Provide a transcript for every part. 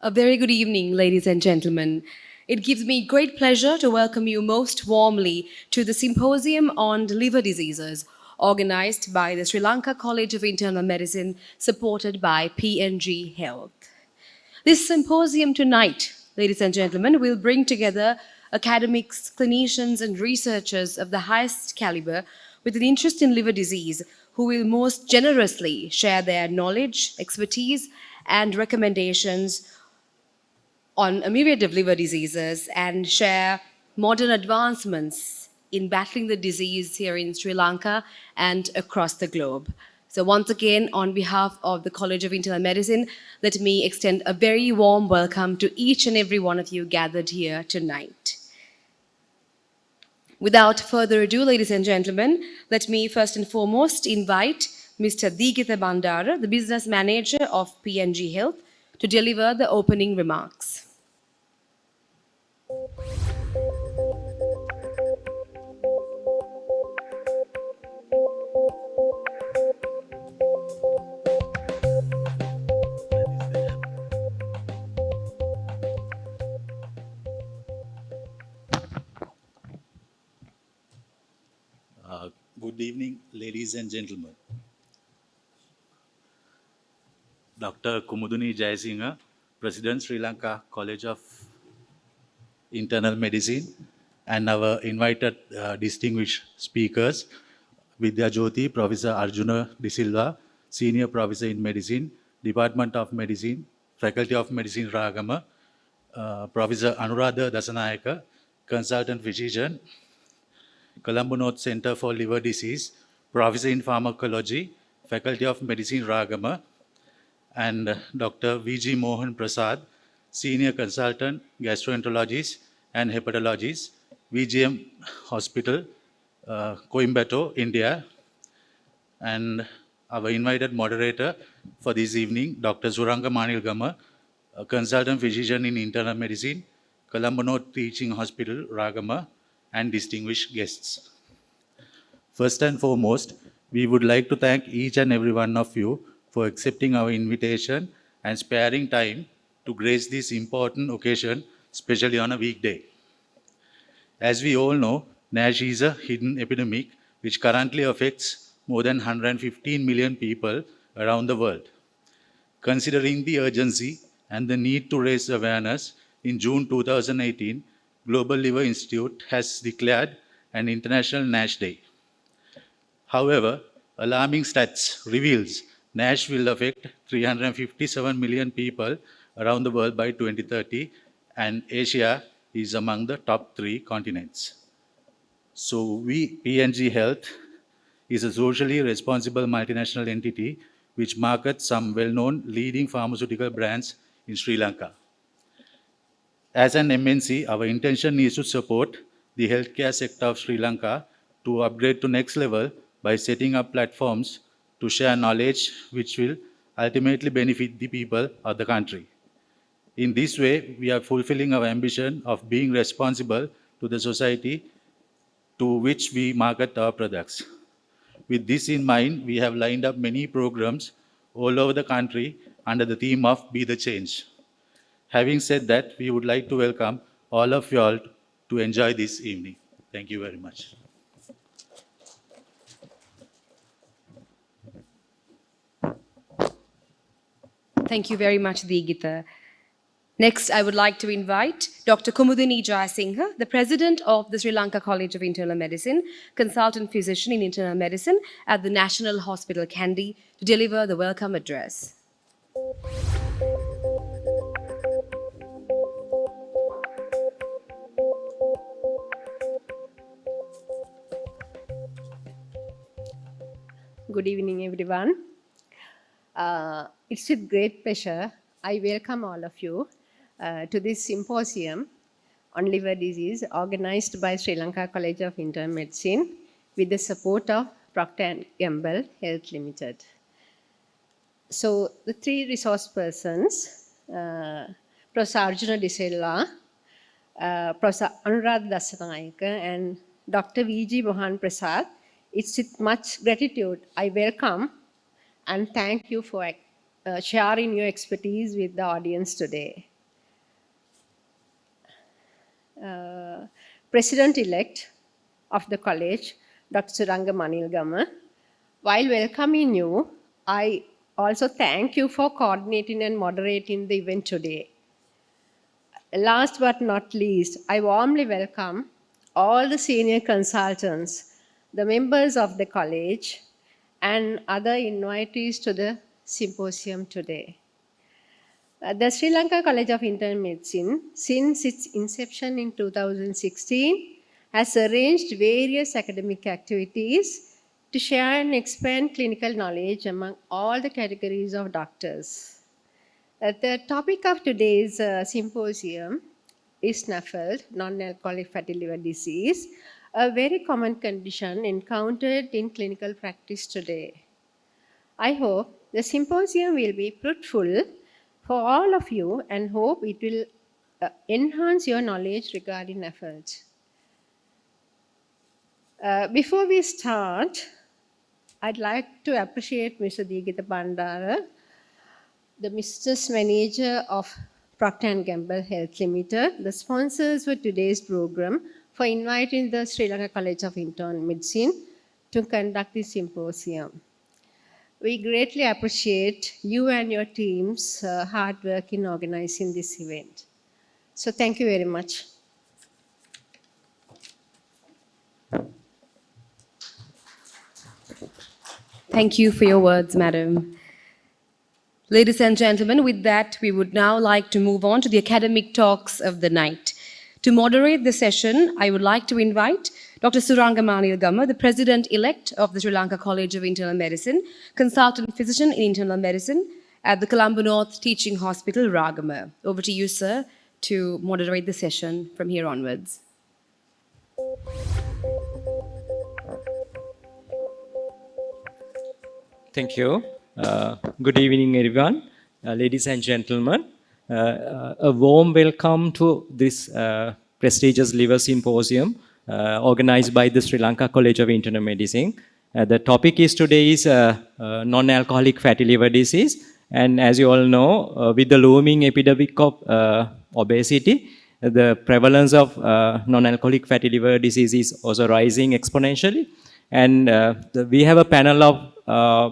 A very good evening, ladies and gentlemen. It gives me great pleasure to welcome you most warmly to the Symposium on Liver Diseases, organized by the Sri Lanka College of Internal Medicine, supported by PNG Health. This symposium tonight, ladies and gentlemen, will bring together academics, clinicians, and researchers of the highest caliber with an interest in liver disease who will most generously share their knowledge, expertise, and recommendations on a myriad of liver diseases and share modern advancements in battling the disease here in Sri Lanka and across the globe. So, once again, on behalf of the College of Internal Medicine, let me extend a very warm welcome to each and every one of you gathered here tonight. Without further ado, ladies and gentlemen, let me first and foremost invite Mr. Digitha Bandara, the business manager of PNG Health, to deliver the opening remarks. Good evening, ladies and gentlemen. Dr. Kumuduni Jayasinghe, President, Sri Lanka College of Internal Medicine, and our invited distinguished speakers, Vidya Jyoti, Professor Arjuna De Silva, Senior Professor in Medicine, Department of Medicine, Faculty of Medicine, Ragama, Professor Anuradha Dasanayaka, Consultant Physician, Colombo North Center for Liver Disease, Professor in Pharmacology, Faculty of Medicine, Ragama, and Dr. V.G. Mohan Prasad, Senior Consultant, Gastroenterologist and Hepatologist, VGM Hospital, Coimbatore, India, and our invited moderator for this evening, Dr. Zuranga Manilgama, a Consultant Physician in Internal Medicine, Colombo North Teaching Hospital, Ragama, and distinguished guests. First and foremost, we would like to thank each and every one of you for accepting our invitation and sparing time to grace this important occasion, especially on a weekday. As we all know, NASH is a hidden epidemic which currently affects more than 115 million people around the world. Considering the urgency and the need to raise awareness, in June 2018, Global Liver Institute has declared an International NASH Day. However, alarming stats reveals NASH will affect 357 million people around the world by 2030, and Asia is among the top 3 continents. So we, PNG Health, is a socially responsible multinational entity which markets some well-known leading pharmaceutical brands in Sri Lanka. As an MNC, our intention is to support the healthcare sector of Sri Lanka to upgrade to next level by setting up platforms to share knowledge which will ultimately benefit the people of the country. In this way, we are fulfilling our ambition of being responsible to the society to which we market our products. With this in mind, we have lined up many programs all over the country under the theme of Be the Change. Having said that, we would like to welcome all of you all to enjoy this evening. Thank you very much. Thank you very much, Digitha. Next, I would like to invite Dr. Kumudini Jayasinghe, the President of the Sri Lanka College of Internal Medicine, Consultant Physician in Internal Medicine at the National Hospital, Kandy, to deliver the welcome address. Good evening, everyone. It's with great pleasure I welcome all of you to this symposium on liver disease organized by Sri Lanka College of Internal Medicine with the support of Procter & Gamble Health Limited. So the 3 resource persons, Professor Arjuna De Silva, Professor Anuradha Dasanayaka and Dr. V.G. Mohan Prasad, it's with much gratitude I welcome and thank you for sharing your expertise with the audience today. uh, President-elect of the college, Dr. Suranga Manilgama. While welcoming you, I also thank you for coordinating and moderating the event today. Last but not least, I warmly welcome all the senior consultants, the members of the college, and other invitees to the symposium today. The Sri Lanka College of Internal Medicine, since its inception in 2016, has arranged various academic activities to share and expand clinical knowledge among all the categories of doctors. The topic of today's symposium is NAFLD, non-alcoholic fatty liver disease, a very common condition encountered in clinical practice today. I hope the symposium will be fruitful for all of you and hope it will enhance your knowledge regarding NAFLD. Before we start, I'd like to appreciate Mr. Digita Bandara, the business manager of Procter & Gamble Health Limited, the sponsors for today's program, for inviting the Sri Lanka College of Internal Medicine to conduct this symposium. We greatly appreciate you and your team's hard work in organizing this event. So thank you very much. Thank you for your words, madam. Ladies and gentlemen, with that, we would now like to move on to the academic talks of the night. To moderate the session, I would like to invite Dr. Suranga Manilgama, the President-elect of the Sri Lanka College of Internal Medicine, consultant physician in internal medicine at the Colombo North Teaching Hospital, Ragama. Over to you, sir, to moderate the session from here onwards. Thank you. Good evening, everyone. Ladies and gentlemen, a warm welcome to this prestigious liver symposium organized by the Sri Lanka College of Internal Medicine. The topic is today is non-alcoholic fatty liver disease. And as you all know, with the looming epidemic of obesity, the prevalence of non-alcoholic fatty liver disease is also rising exponentially. And we have a panel of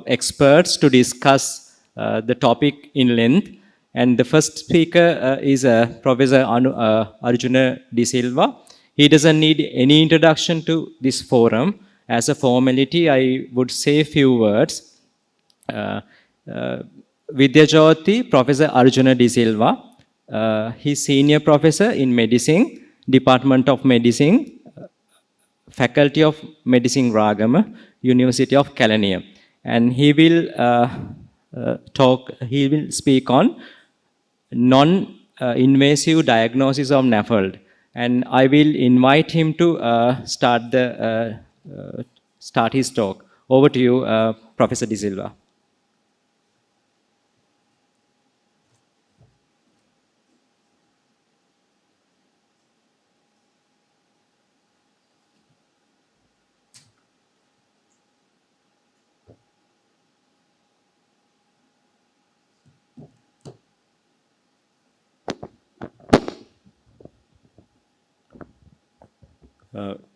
experts to discuss the topic in length. And the first speaker is Professor Arjuna De Silva. He doesn't need any introduction to this forum. As a formality, I would say a few words. Vidyajyoti, Professor Arjuna De Silva. He's senior professor in medicine, Department of Medicine, Faculty of Medicine, Ragama, University of Kelaniya. And he will speak on non-invasive diagnosis of NAFLD. And I will invite him to start his talk. Over to you, Professor De Silva.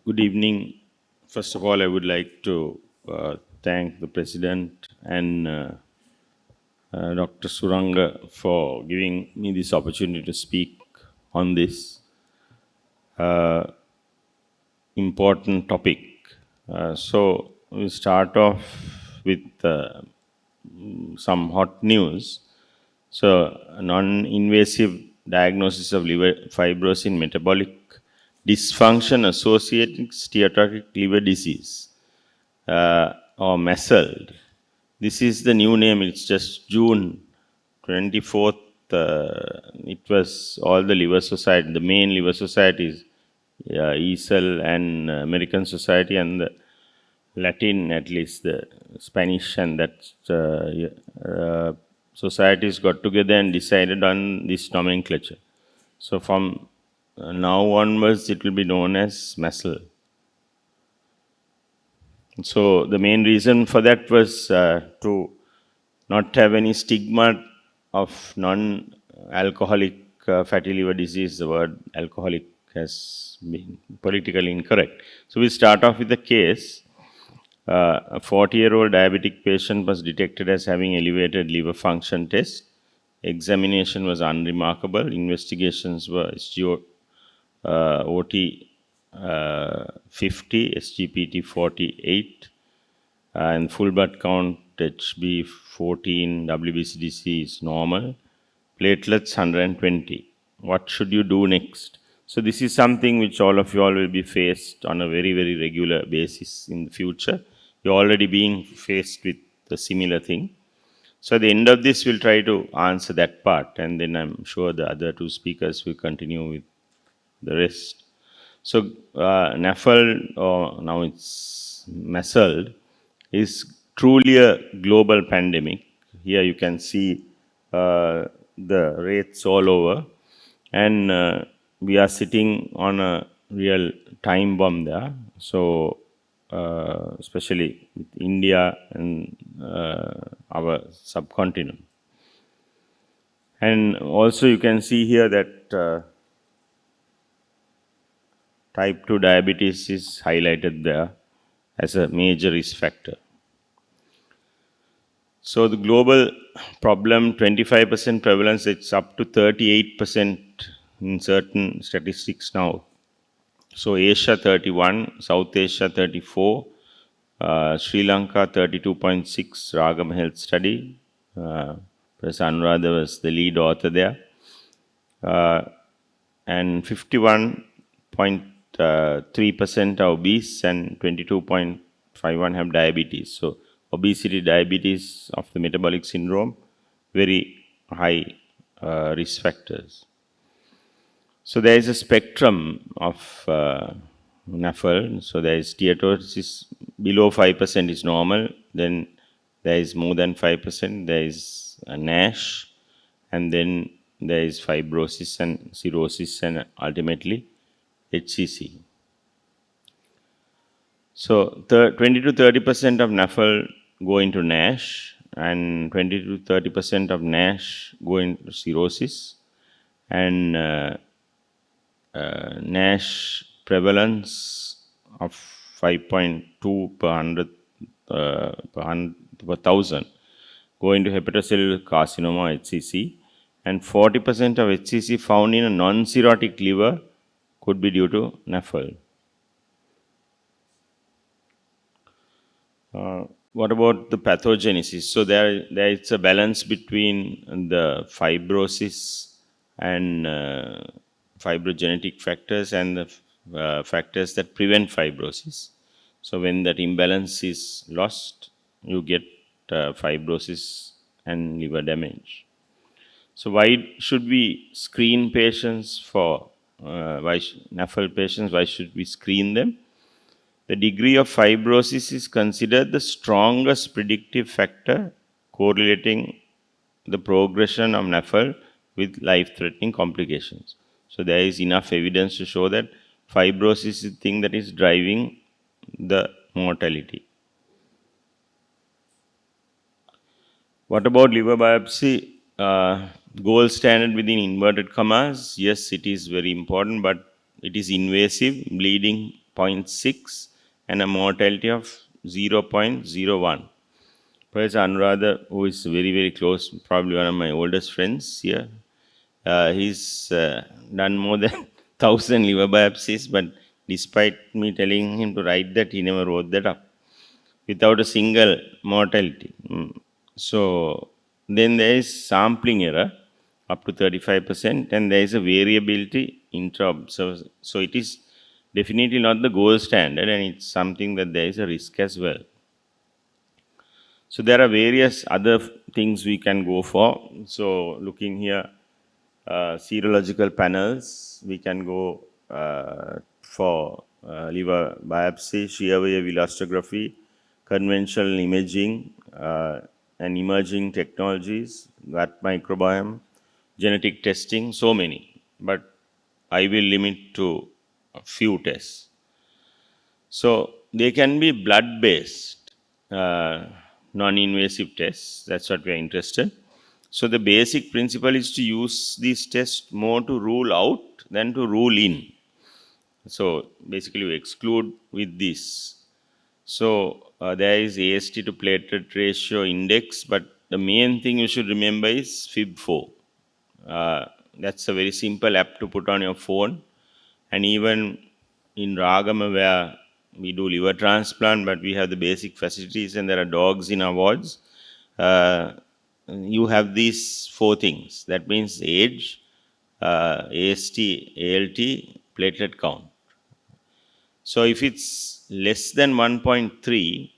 Good evening. First of all, I would like to thank the President and Dr. Suranga for giving me this opportunity to speak on this important topic. So we'll start off with some hot news. So non-invasive diagnosis of liver fibrosis in metabolic dysfunction associated steatotic liver disease or MESLD. This is the new name. It's just June 24th. It was all the liver society, the main liver societies, ESL and American Society, and the Latin, at least the Spanish, and that societies got together and decided on this nomenclature. So from now onwards, it will be known as MESL. So the main reason for that was to not have any stigma of non-alcoholic fatty liver disease. The word alcoholic has been politically incorrect. So we start off with the case. A 40-year-old diabetic patient was detected as having elevated liver function test. Examination was unremarkable. Investigations were SGO, OT 50, SGPT 48, and full blood count HB 14, WBCDC is normal, platelets 120. What should you do next? So this is something which all of you all will be faced on a very, very regular basis in the future. You're already being faced with a similar thing. So at the end of this, we'll try to answer that part, and then I'm sure the other two speakers will continue with the rest. So NAFLD, or now it's MESLD, is truly a global pandemic. Here you can see the rates all over, and we are sitting on a real time bomb there. So especially with India and our subcontinent. And also you can see here that type 2 diabetes is highlighted there as a major risk factor. So the global problem, 25% prevalence, it's up to 38% in certain statistics now. So Asia 31, South Asia 34, Sri Lanka 32.6, Ragam Health Study. Professor Anuradha was the lead author there. And 51.3% are obese and 22.51 have diabetes. So obesity, diabetes of the metabolic syndrome, very high risk factors. So there is a spectrum of NAFLD. So there is steatosis below 5% is normal. Then there is more than 5%. There is a NASH. And then there is fibrosis and cirrhosis and ultimately HCC. So 20 to 30% of NAFLD go into NASH, and 20 to 30% of NASH go into cirrhosis. And NASH prevalence of 5.2 per 100 per 1,000 go into hepatocellular carcinoma, HCC, and 40% of HCC found in a non-cirrhotic liver could be due to NAFLD. What about the pathogenesis? So there is a balance between the fibrosis and fibrogenetic factors and the factors that prevent fibrosis. So when that imbalance is lost, you get fibrosis and liver damage. So why should we screen patients for NAFLD patients? Why should we screen them? The degree of fibrosis is considered the strongest predictive factor correlating the progression of NAFLD with life-threatening complications. So there is enough evidence to show that fibrosis is the thing that is driving the mortality. What about liver biopsy? Gold standard within inverted commas. Yes, it is very important, but it is invasive, bleeding 0.6 and a mortality of 0.01. Professor Anuradha, who is very, very close, probably one of my oldest friends here, he's done more than 1,000 liver biopsies, but despite me telling him to write that, he never wrote that up without a single mortality. So then there is sampling error up to 35%, and there is a variability intra-observer. So it is definitely not the gold standard, and it's something that there is a risk as well. So there are various other things we can go for. So looking here, serological panels, we can go for liver biopsy, shear wave elastography, conventional imaging, and emerging technologies, gut microbiome, genetic testing, so many. But I will limit to a few tests. So they can be blood-based, non-invasive tests. That's what we are interested. So the basic principle is to use these tests more to rule out than to rule in. So basically you exclude with this. So there is AST to platelet ratio index, but the main thing you should remember is FIB4. That's a very simple app to put on your phone. And even in Ragama, where we do liver transplant, but we have the basic facilities and there are dogs in our wards, you have these four things. That means age, AST, ALT, platelet count. So if it's less than 1.3,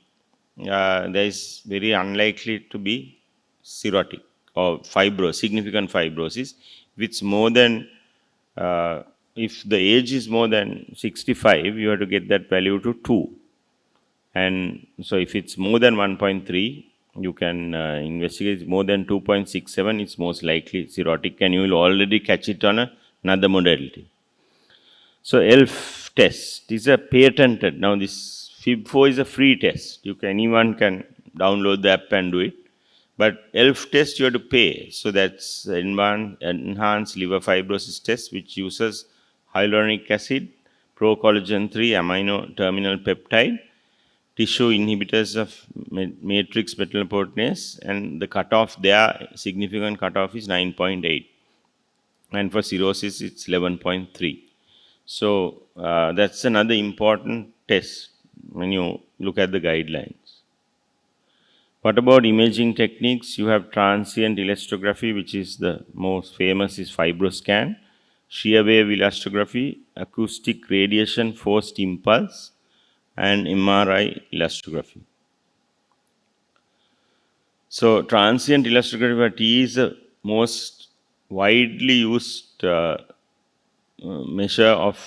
there is very unlikely to be cirrhotic or significant fibrosis. If it's more than, if the age is more than 65, you have to get that value to 2. And so if it's more than 1.3, you can investigate. More than 2.67, it's most likely cirrhotic, and you will already catch it on another modality. So ELF test is a patented. Now this FIB4 is a free test. Anyone can download the app and do it. But ELF test you have to pay. So that's enhanced liver fibrosis test, which uses hyaluronic acid, procollagen 3 amino terminal peptide, tissue inhibitors of matrix metalloproteinase, and the cutoff there, significant cutoff is 9.8. And for cirrhosis, it's 11.3. So that's another important test when you look at the guidelines. What about imaging techniques? You have transient elastography, which is the most famous is FibroScan, shear wave elastography, acoustic radiation forced impulse, and MRI elastography. So transient elastography T is the most widely used measure of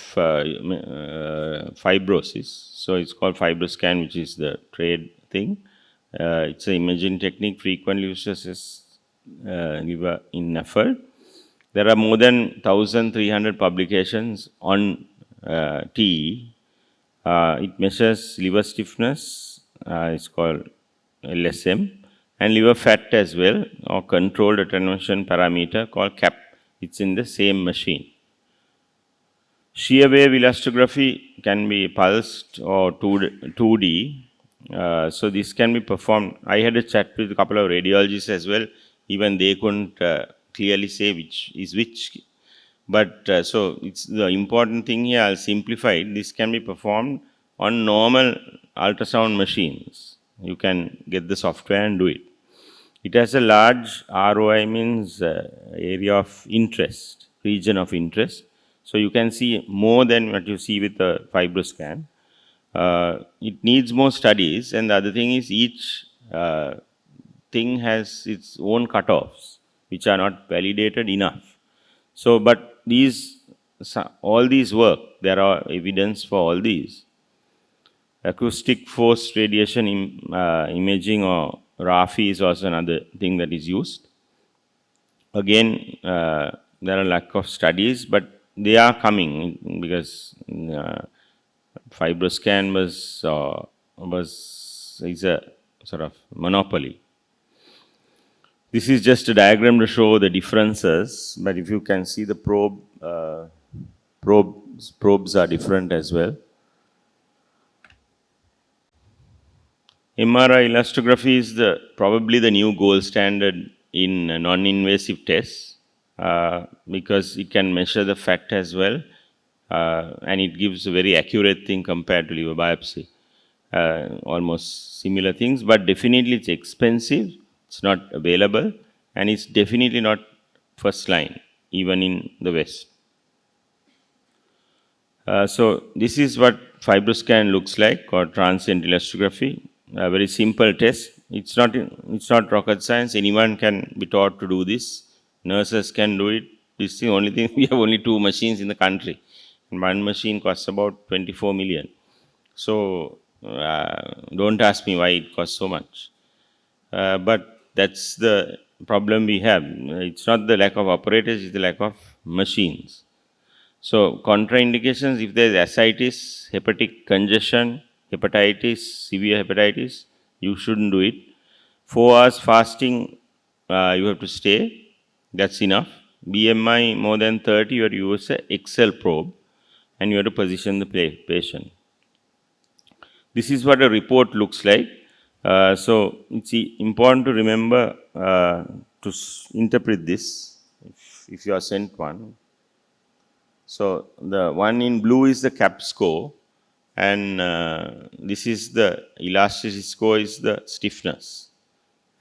fibrosis. So it's called FibroScan, which is the trade thing. It's an imaging technique frequently used as liver in NAFLD. There are more than 1,300 publications on TE. It measures liver stiffness, it's called LSM, and liver fat as well, or controlled attenuation parameter called CAP. It's in the same machine. Shear wave elastography can be pulsed or 2D. So this can be performed. I had a chat with a couple of radiologists as well. Even they couldn't clearly say which is which. But so it's the important thing here, I'll simplify it. This can be performed on normal ultrasound machines. You can get the software and do it. It has a large ROI, means area of interest, region of interest. So you can see more than what you see with the FibroScan. It needs more studies, and the other thing is each thing has its own cutoffs, which are not validated enough. So, but all these work, there are evidence for all these. Acoustic forced radiation imaging, or RAFI, is also another thing that is used. Again, there are lack of studies, but they are coming because FibroScan is a sort of monopoly. This is just a diagram to show the differences, but if you can see the probes are different as well. MRI elastography is probably the new gold standard in non-invasive tests because it can measure the fat as well, and it gives a very accurate thing compared to liver biopsy. Almost similar things, but definitely it's expensive, it's not available, and it's definitely not first line, even in the West. So this is what FibroScan looks like, or transient elastography. A very simple test. It's not rocket science. Anyone can be taught to do this. Nurses can do it. This is the only thing. We have only 2 machines in the country. And one machine costs about 24 million. So don't ask me why it costs so much. But that's the problem we have. It's not the lack of operators, it's the lack of machines. So contraindications, if there is ascites, hepatic congestion, hepatitis, severe hepatitis, you shouldn't do it. 4 hours fasting, you have to stay. That's enough. BMI more than 30, you have to use a Excel probe. and you have to position the patient. This is what a report looks like. So it's important to remember to interpret this if you are sent one. So the one in blue is the CAP score, and this is the elasticity score is the stiffness.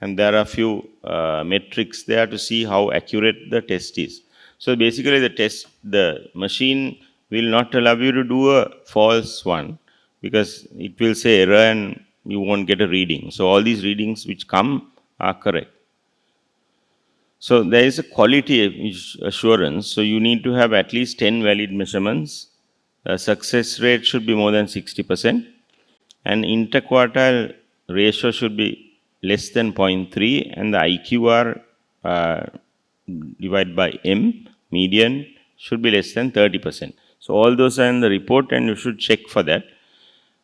And there are a few metrics there to see how accurate the test is. So basically the machine will not allow you to do a false one, because it will say error and you won't get a reading. So all these readings which come are correct. So there is a quality assurance. So you need to have at least 10 valid measurements. Success rate should be more than 60%. And interquartile ratio should be less than 0.3, and the IQR divided by M, median, should be less than 30%. So all those are in the report, and you should check for that.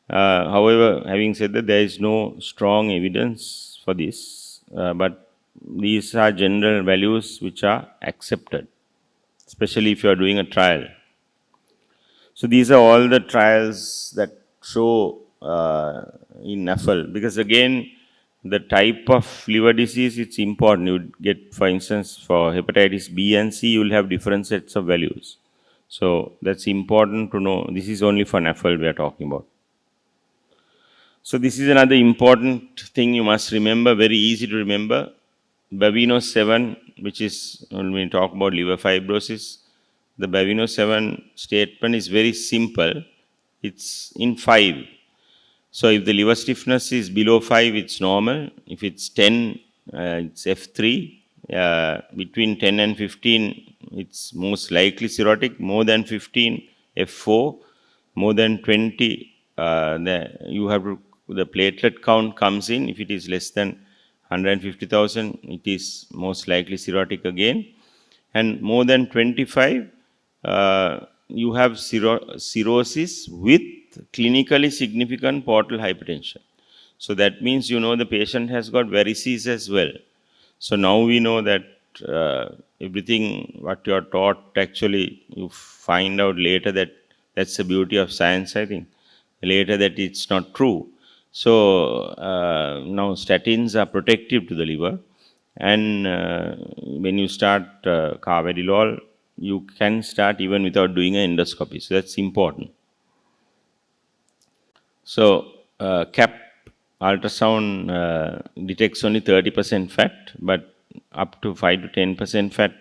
However, having said that, there is no strong evidence for this, but these are general values which are accepted, especially if you are doing a trial. So these are all the trials that show in NAFL, because again, the type of liver disease, it's important. You get, for instance, for hepatitis B and C, you will have different sets of values. So that's important to know. This is only for NAFL we are talking about. So this is another important thing you must remember, very easy to remember. Baveno 7, which is when we talk about liver fibrosis, the Baveno 7 statement is very simple. It's in 5. So if the liver stiffness is below 5, it's normal. If it's 10, it's F3. Between 10 and 15, it's most likely cirrhotic. More than 15, F4. More than 20, the platelet count comes in. If it is less than 150,000, it is most likely cirrhotic again. And more than 25, you have cirrhosis with clinically significant portal hypertension. So that means the patient has got varices as well. So now we know that everything what you are taught, actually you find out later that that's the beauty of science, I think. Later that it's not true. So now statins are protective to the liver, and when you start carvedilol, you can start even without doing an endoscopy. So that's important. So CAP ultrasound detects only 30% fat, but up to 5 to 10% fat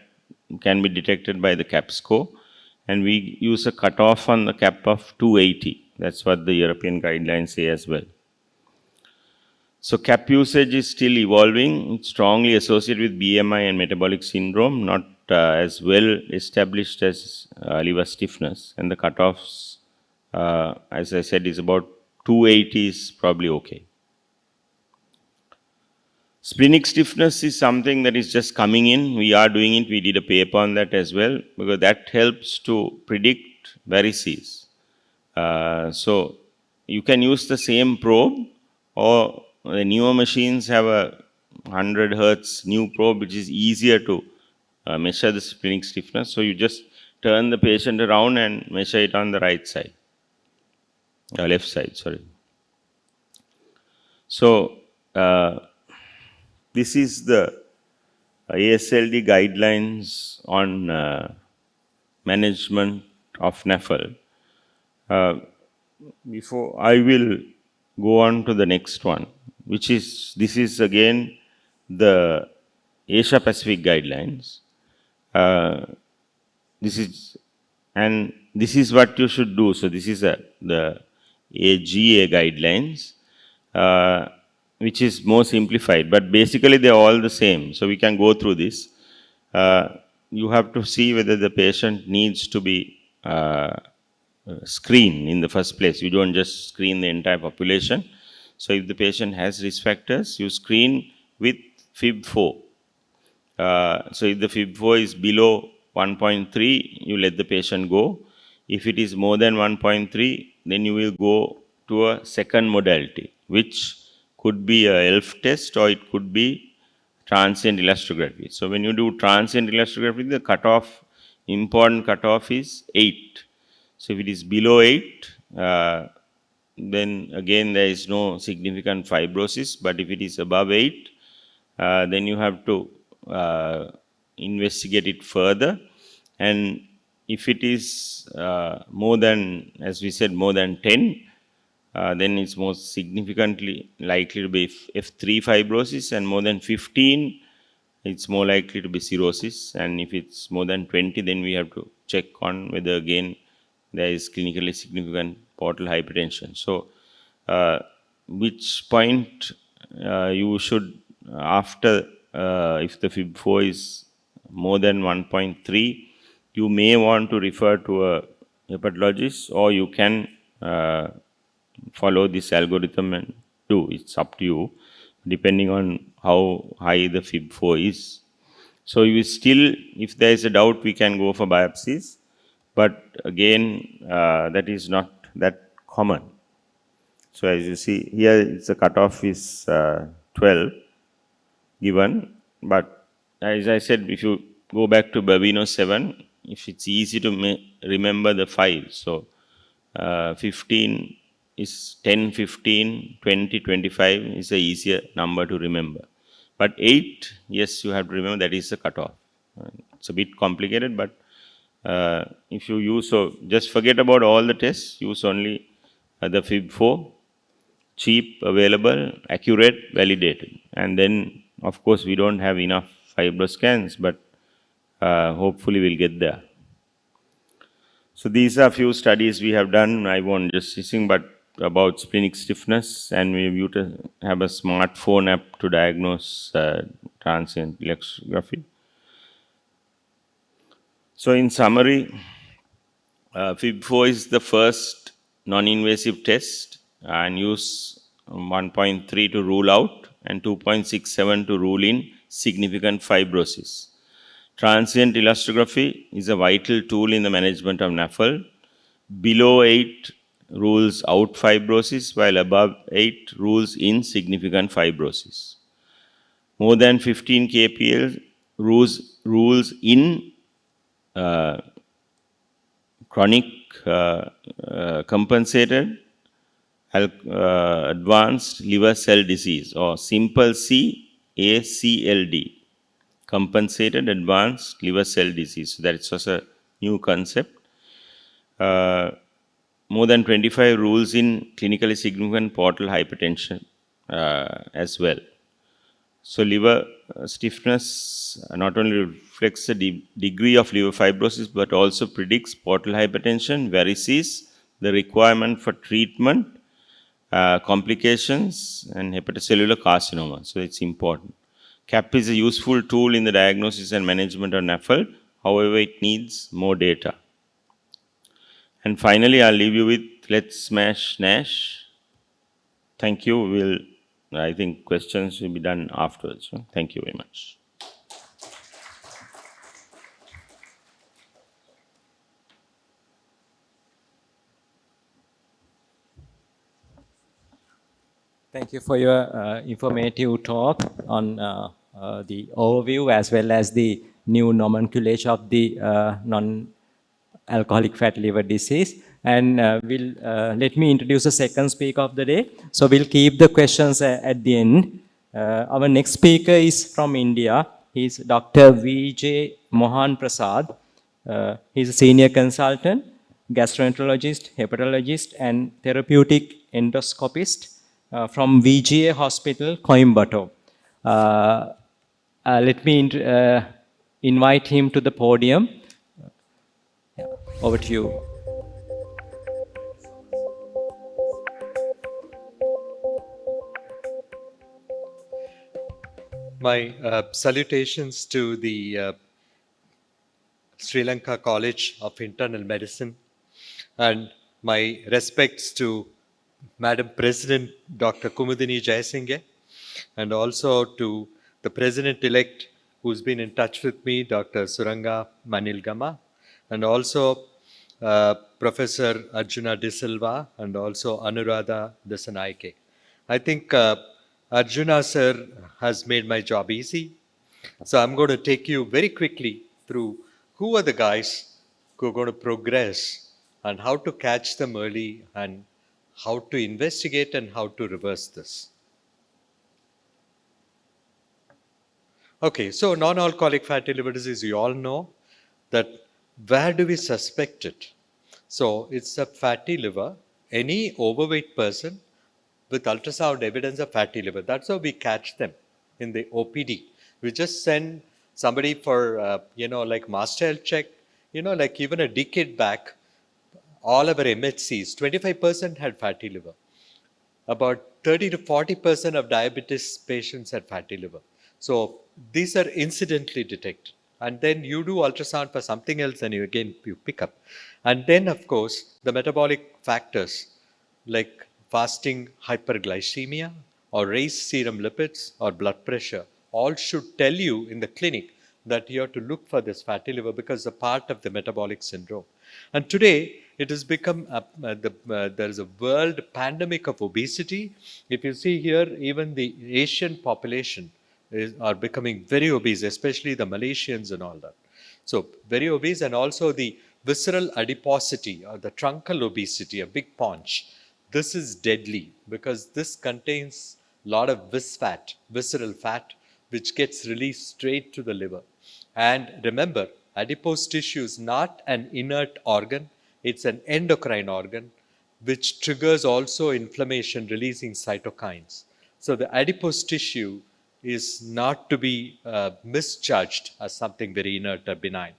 can be detected by the CAP score. And we use a cutoff on the CAP of 280. That's what the European guidelines say as well. So CAP usage is still evolving. It's strongly associated with BMI and metabolic syndrome, not as well established as liver stiffness. And the cutoffs, as I said, is about 280 is probably okay. Splenic stiffness is something that is just coming in. We are doing it. We did a paper on that as well, because that helps to predict varices. So you can use the same probe, or the newer machines have a 100 hertz new probe, which is easier to measure the splenic stiffness. So you just turn the patient around and measure it on the right side, left side, sorry. So this is the ASLD guidelines on management of NAFL. Before I will go on to the next one, this is again the Asia Pacific guidelines. This is what you should do. So this is the AGA guidelines, which is more simplified, but basically they're all the same. So we can go through this. You have to see whether the patient needs to be screened in the first place. You don't just screen the entire population. So if the patient has risk factors, you screen with FIB4. So if the FIB4 is below 1.3, you let the patient go. If it is more than 1.3, then you will go to a second modality, which could be a ELF test, or it could be transient elastography. So when you do transient elastography, the important cutoff is 8. So if it is below 8, then again there is no significant fibrosis. But if it is above 8, then you have to investigate it further. And if it is more than, as we said, more than 10, then it's most significantly likely to be F3 fibrosis, and more than 15, it's more likely to be cirrhosis. And if it's more than 20, then we have to check on whether again there is clinically significant portal hypertension. So, which point you should, after if the FIB4 is more than 1.3, you may want to refer to a hepatologist, or you can follow this algorithm and do. It's up to you, depending on how high the FIB4 is. So you still, if there is a doubt, we can go for biopsies. But again, that is not that common. So as you see here, it's a cutoff is 12 given. But as I said, if you go back to Babino 7, if it's easy to remember the 5. So 15 is 10, 15, 20, 25 is a easier number to remember. But 8, yes, you have to remember that is the cutoff. It's a bit complicated, but if you use, so just forget about all the tests, use only the FIB4, cheap, available, accurate, validated. And then, of course, we don't have enough fibroscans, but hopefully we'll get there. So these are few studies we have done. I won't just sing, but about splenic stiffness, and we have a smartphone app to diagnose transient elastography. So in summary, FIB4 is the first non-invasive test, and use 1.3 to rule out and 2.67 to rule in significant fibrosis. Transient elastography is a vital tool in the management of NAFL. Below 8 rules out fibrosis, while above 8 rules in significant fibrosis. More than 15 kPa rules in chronic compensated advanced liver cell disease, or Symposim ACLD, compensated advanced liver cell disease. So that's just a new concept. More than 25 rules in clinically significant portal hypertension as well. So liver stiffness not only reflects the degree of liver fibrosis, but also predicts portal hypertension, varices, the requirement for treatment, complications, and hepatocellular carcinoma. So it's important. CAP is a useful tool in the diagnosis and management of NAFL. However, it needs more data. And finally, I'll leave you with Let's Smash NASH. Thank you. I think questions will be done afterwards. So thank you very much. Thank you for your informative talk on the overview, as well as the new nomenclature of the non-alcoholic fatty liver disease. And let me introduce the second speaker of the day. So we'll keep the questions at the end. Our next speaker is from India. He's Dr. V.J. Mohan Prasad. He's a senior consultant, gastroenterologist, hepatologist, and therapeutic endoscopist from VGA Hospital, Coimbatore. Let me invite him to the podium. Over to you. My salutations to the Sri Lanka College of Internal Medicine, and my respects to Madam President Dr. Kumudini Jayasinghe, and also to the President-elect who's been in touch with me, Dr. Suranga Manilgama, and also Professor Arjuna De Silva, and also Anuradha Dasanaike. I think Arjuna sir has made my job easy. So I'm going to take you very quickly through who are the guys who are going to progress and how to catch them early and how to investigate and how to reverse this. Okay, so non-alcoholic fatty liver disease, you all know that where do we suspect it? So it's a fatty liver. Any overweight person with ultrasound evidence of fatty liver, that's how we catch them in the OPD. We just send somebody for, like master health check, like even a decade back, all our MHCs, 25% had fatty liver. About 30 to 40% of diabetes patients had fatty liver. So these are incidentally detected. And then you do ultrasound for something else and you pick up. And then, of course, the metabolic factors like fasting hyperglycemia or raised serum lipids or blood pressure all should tell you in the clinic that you have to look for this fatty liver because it's a part of the metabolic syndrome. And today, it has become there is a world pandemic of obesity. If you see here, even the Asian population are becoming very obese, especially the Malaysians and all that. So very obese, and also the visceral adiposity or the truncal obesity, a big paunch. This is deadly because this contains a lot of visceral fat, which gets released straight to the liver. And remember, adipose tissue is not an inert organ, it's an endocrine organ, which triggers also inflammation, releasing cytokines. So the adipose tissue is not to be misjudged as something very inert or benign.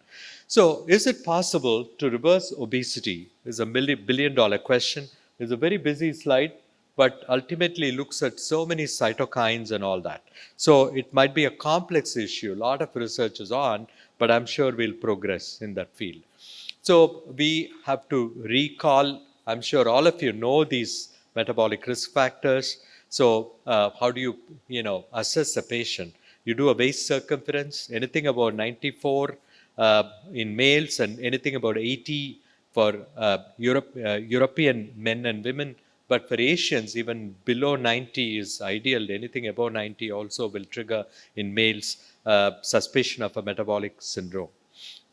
So is it possible to reverse obesity? Is a billion-dollar question. It's a very busy slide, but ultimately looks at so many cytokines and all that. So it might be a complex issue. A lot of research is on, but I'm sure we'll progress in that field. So we have to recall, I'm sure all of you know these metabolic risk factors. So how do you assess a patient? You do a waist circumference, anything about 94 in males and anything about 80 for European men and women. But for Asians, even below 90 is ideal. Anything above 90 also will trigger in males suspicion of a metabolic syndrome.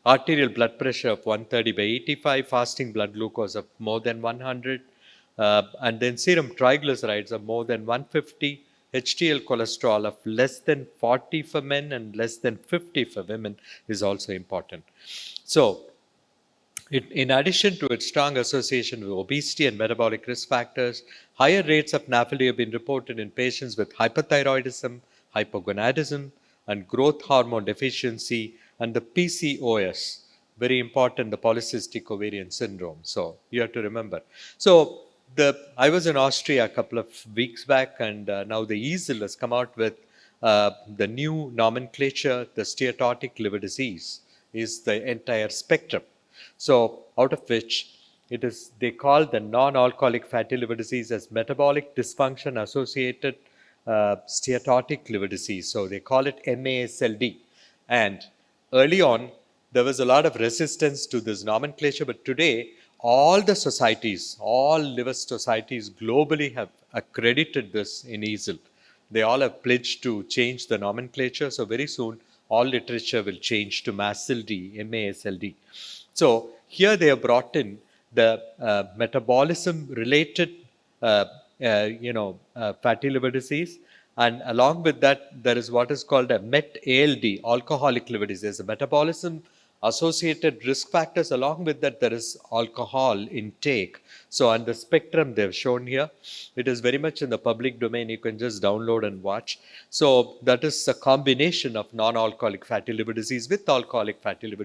Arterial blood pressure of 130 by 85, fasting blood glucose of more than 100, and then serum triglycerides of more than 150, HDL cholesterol of less than 40 for men and less than 50 for women is also important. So, in addition to its strong association with obesity and metabolic risk factors, higher rates of NAFLD have been reported in patients with hypothyroidism, hypogonadism, and growth hormone deficiency, and the PCOS, very important, the polycystic ovarian syndrome. So you have to remember. So I was in Austria a couple of weeks back, and now the EASL has come out with the new nomenclature. The steatotic liver disease is the entire spectrum. So out of which they call the non-alcoholic fatty liver disease as metabolic dysfunction associated steatotic liver disease. So they call it MASLD. And early on, there was a lot of resistance to this nomenclature, but today, all the societies, all liver societies globally have accredited this in EASL. They all have pledged to change the nomenclature. So very soon, all literature will change to MASLD, MASLD. So here they have brought in the metabolism-related, fatty liver disease, and along with that, there is what is called a MET-ALD, alcoholic liver disease. There's a metabolism-associated risk factors. Along with that, there is alcohol intake. So on the spectrum they've shown here, it is very much in the public domain. You can just download and watch. So that is a combination of non-alcoholic fatty liver disease with alcoholic fatty liver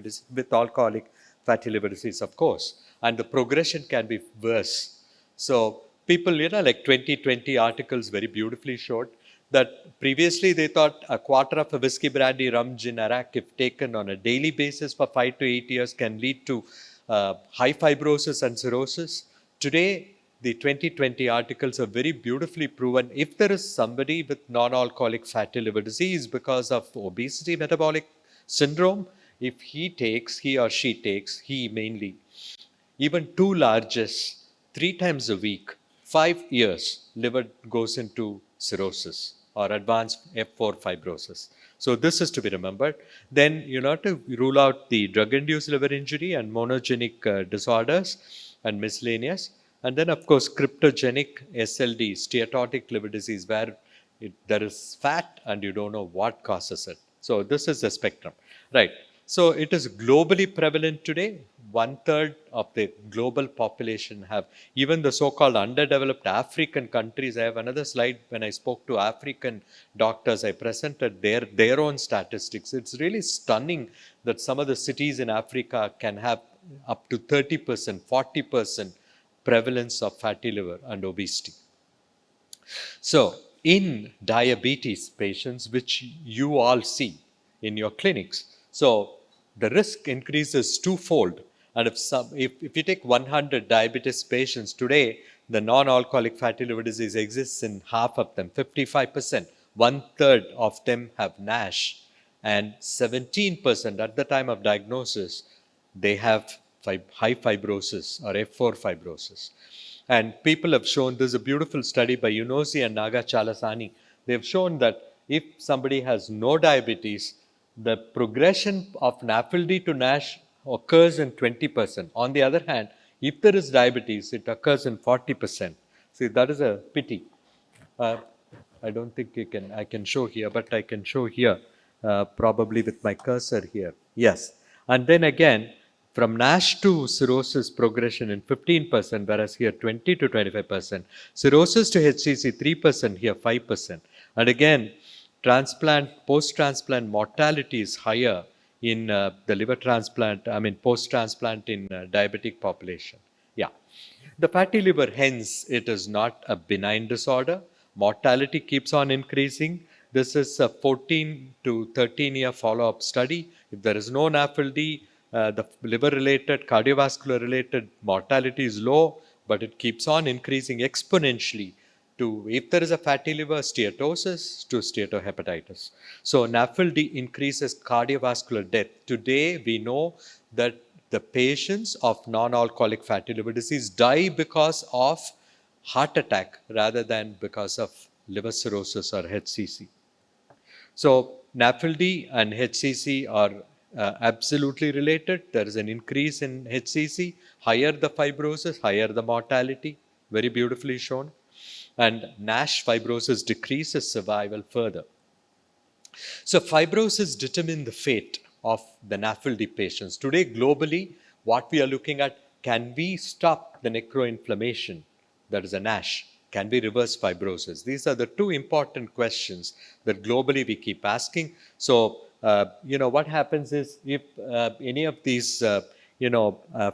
disease, of course. And the progression can be worse. So people, like 2020 articles very beautifully showed that previously they thought a quarter of a whiskey, brandy, rum, gin, arak, if taken on a daily basis for 5 to 8 years, can lead to high fibrosis and cirrhosis. Today, the 2020 articles have very beautifully proven if there is somebody with non-alcoholic fatty liver disease because of obesity metabolic syndrome, if he or she takes, he mainly, even 2 largest 3 times a week, 5 years, liver goes into cirrhosis or advanced F4 fibrosis. So this is to be remembered. Then you have to rule out the drug-induced liver injury and monogenic disorders and miscellaneous. And then, of course, cryptogenic SLD, steatotic liver disease, where there is fat and you don't know what causes it. So this is the spectrum, right? So it is globally prevalent today. 1/3 of the global population have, even the so-called underdeveloped African countries. I have another slide. When I spoke to African doctors, I presented their own statistics. It's really stunning that some of the cities in Africa can have up to 30%, 40% prevalence of fatty liver and obesity. So, in diabetes patients, which you all see in your clinics, so the risk increases twofold. And if you take 100 diabetes patients today, the non-alcoholic fatty liver disease exists in half of them, 55%. 1/3 of them have NASH, and 17% at the time of diagnosis, they have high fibrosis or F4 fibrosis. And people have shown, there's a beautiful study by Yunosi and Naga Chalasani. They've shown that if somebody has no diabetes, the progression of NAFLD to NASH occurs in 20%. On the other hand, if there is diabetes, it occurs in 40%. See, that is a pity. I don't think I can show here, but I can show here, probably with my cursor here. Yes. And then again, from NASH to cirrhosis progression in 15%, whereas here 20 to 25%. Cirrhosis to HCC 3%, here 5%. And again, post-transplant mortality is higher in the liver transplant, post-transplant in diabetic population. Yeah. The fatty liver, hence, it is not a benign disorder. Mortality keeps on increasing. This is a 14 to 13-year follow-up study. If there is no NAFLD, the liver-related, cardiovascular-related mortality is low, but it keeps on increasing exponentially to, if there is a fatty liver, steatosis to steatohepatitis. So NAFLD increases cardiovascular death. Today, we know that the patients of non-alcoholic fatty liver disease die because of heart attack rather than because of liver cirrhosis or HCC. So NAFLD and HCC are absolutely related. There is an increase in HCC, higher the fibrosis, higher the mortality, very beautifully shown. And NASH fibrosis decreases survival further. So fibrosis determines the fate of the NAFLD patients. Today, globally, what we are looking at, can we stop the necroinflammation? That is a NASH. Can we reverse fibrosis? These are the two important questions that globally we keep asking. So, what happens is, if any of these,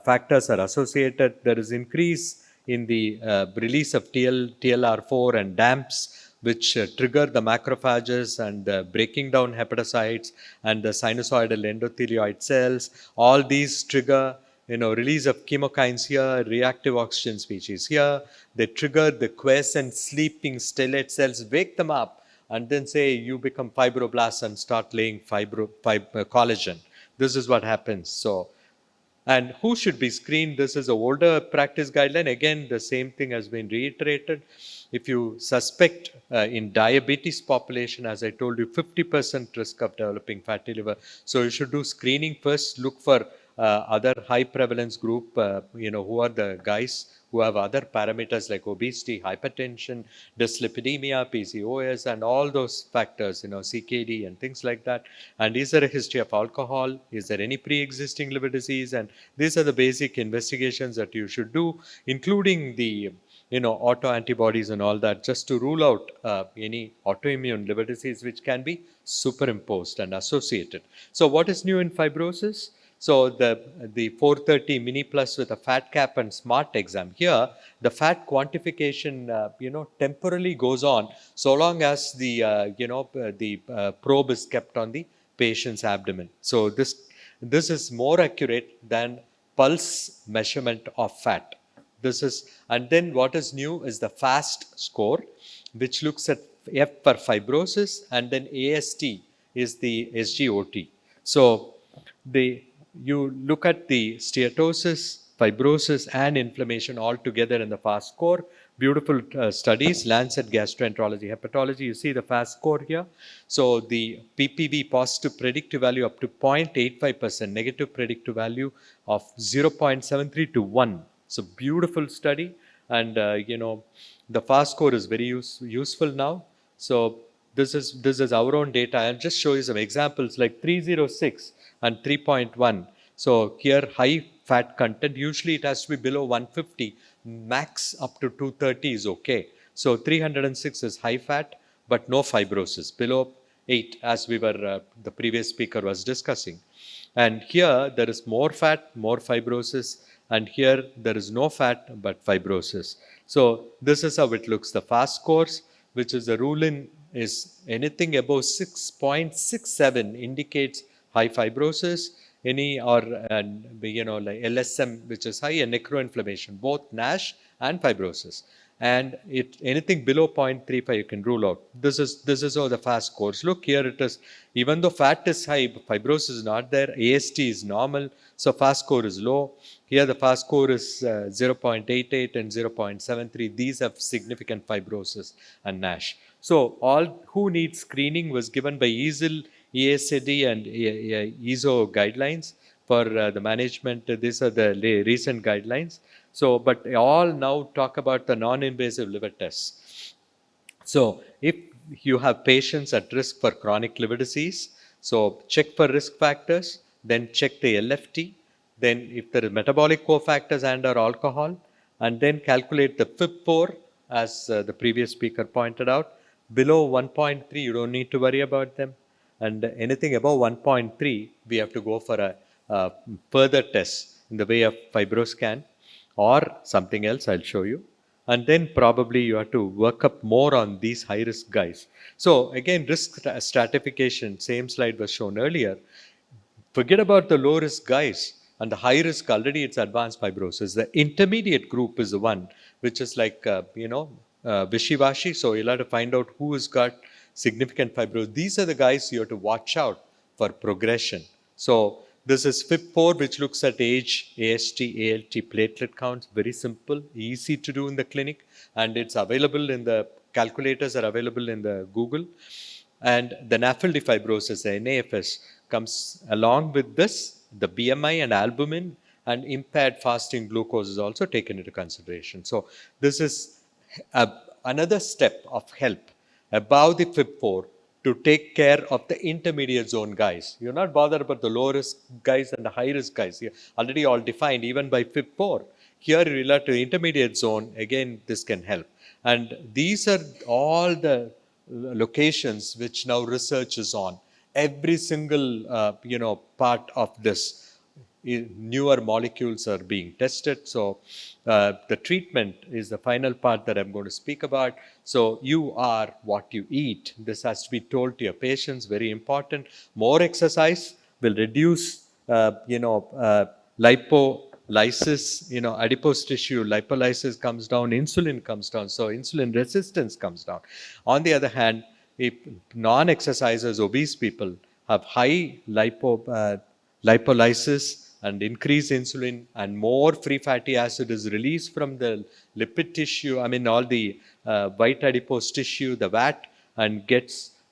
factors are associated, there is increase in the release of TLR4 and DAMPs, which trigger the macrophages and breaking down hepatocytes and the sinusoidal endothelioid cells. All these trigger, release of chemokines here, reactive oxygen species here. They trigger the quiescent sleeping stellate cells, wake them up, and then say you become fibroblasts and start laying collagen. This is what happens. So, and who should be screened? This is an older practice guideline. Again, the same thing has been reiterated. If you suspect in diabetes population, as I told you, 50% risk of developing fatty liver. So you should do screening first, look for other high prevalence group, who are the guys who have other parameters like obesity, hypertension, dyslipidemia, PCOS, and all those factors, CKD and things like that. And is there a history of alcohol? Is there any pre-existing liver disease? And these are the basic investigations that you should do, including the autoantibodies and all that, just to rule out any autoimmune liver disease which can be superimposed and associated. So what is new in fibrosis? So the 430 mini plus with a fat cap and smart exam. Here, the fat quantification, temporarily goes on so long as the probe is kept on the patient's abdomen. So this is more accurate than pulse measurement of fat. And then what is new is the FAST score, which looks at F for fibrosis, and then AST is the SGOT. So you look at the steatosis, fibrosis, and inflammation all together in the FAST score. beautiful studies, Lancet Gastroenterology, Hepatology. You see the FAST score here. So the PPV, positive predictive value, up to 0.85%, negative predictive value of 0.73 to 1. So beautiful study. And, the FAST score is very useful now. So this is our own data. I'll just show you some examples like 306 and 3.1. So here high fat content, usually it has to be below 150, max up to 230 is okay. So 306 is high fat, but no fibrosis, below 8 as we were, the previous speaker was discussing. And here there is more fat, more fibrosis, and here there is no fat but fibrosis. So this is how it looks. The FAST scores, which is the rule in, is anything above 6.67 indicates high fibrosis, any or like LSM, which is high, and necroinflammation, both NASH and fibrosis. And anything below 0.35 you can rule out. This is how the FAST scores look. Here it is, even though fat is high, fibrosis is not there, AST is normal, so FAST score is low. Here the FAST score is 0.88 and 0.73. These have significant fibrosis and NASH. So all who need screening was given by EASL, EASD and ESO guidelines for the management. These are the recent guidelines. So, but all now talk about the non-invasive liver tests. So, if you have patients at risk for chronic liver disease, so check for risk factors, then check the LFT, then if there is metabolic cofactors and or alcohol, and then calculate the FIB4 as the previous speaker pointed out. Below 1.3, you don't need to worry about them. And anything above 1.3, we have to go for a further test in the way of fibroscan or something else I'll show you. And then probably you have to work up more on these high risk guys. So again, risk stratification, same slide was shown earlier. Forget about the low risk guys and the high risk, already it's advanced fibrosis. The intermediate group is the one which is like, wishy-washy. So you'll have to find out who has got significant fibrosis. These are the guys you have to watch out for progression. So this is FIB4, which looks at age, AST, ALT, platelet counts. Very simple, easy to do in the clinic, and it's available in the calculators are available in the Google. And the NAFLD fibrosis, the NAFS, comes along with this. The BMI and albumin and impaired fasting glucose is also taken into consideration. So this is another step of help above the FIB4 to take care of the intermediate zone guys. You're not bothered about the low risk guys and the high risk guys. You're already all defined even by FIB4. Here you relate to the intermediate zone. Again, this can help. And these are all the locations which now research is on. Every single part of this, newer molecules are being tested. So the treatment is the final part that I'm going to speak about. So you are what you eat. This has to be told to your patients, very important. More exercise will reduce lipolysis, adipose tissue, lipolysis comes down, insulin comes down, so insulin resistance comes down. On the other hand, if non-exercisers, obese people have high lipolysis and increased insulin, and more free fatty acid is released from the lipid tissue, all the white adipose tissue, the VAT, and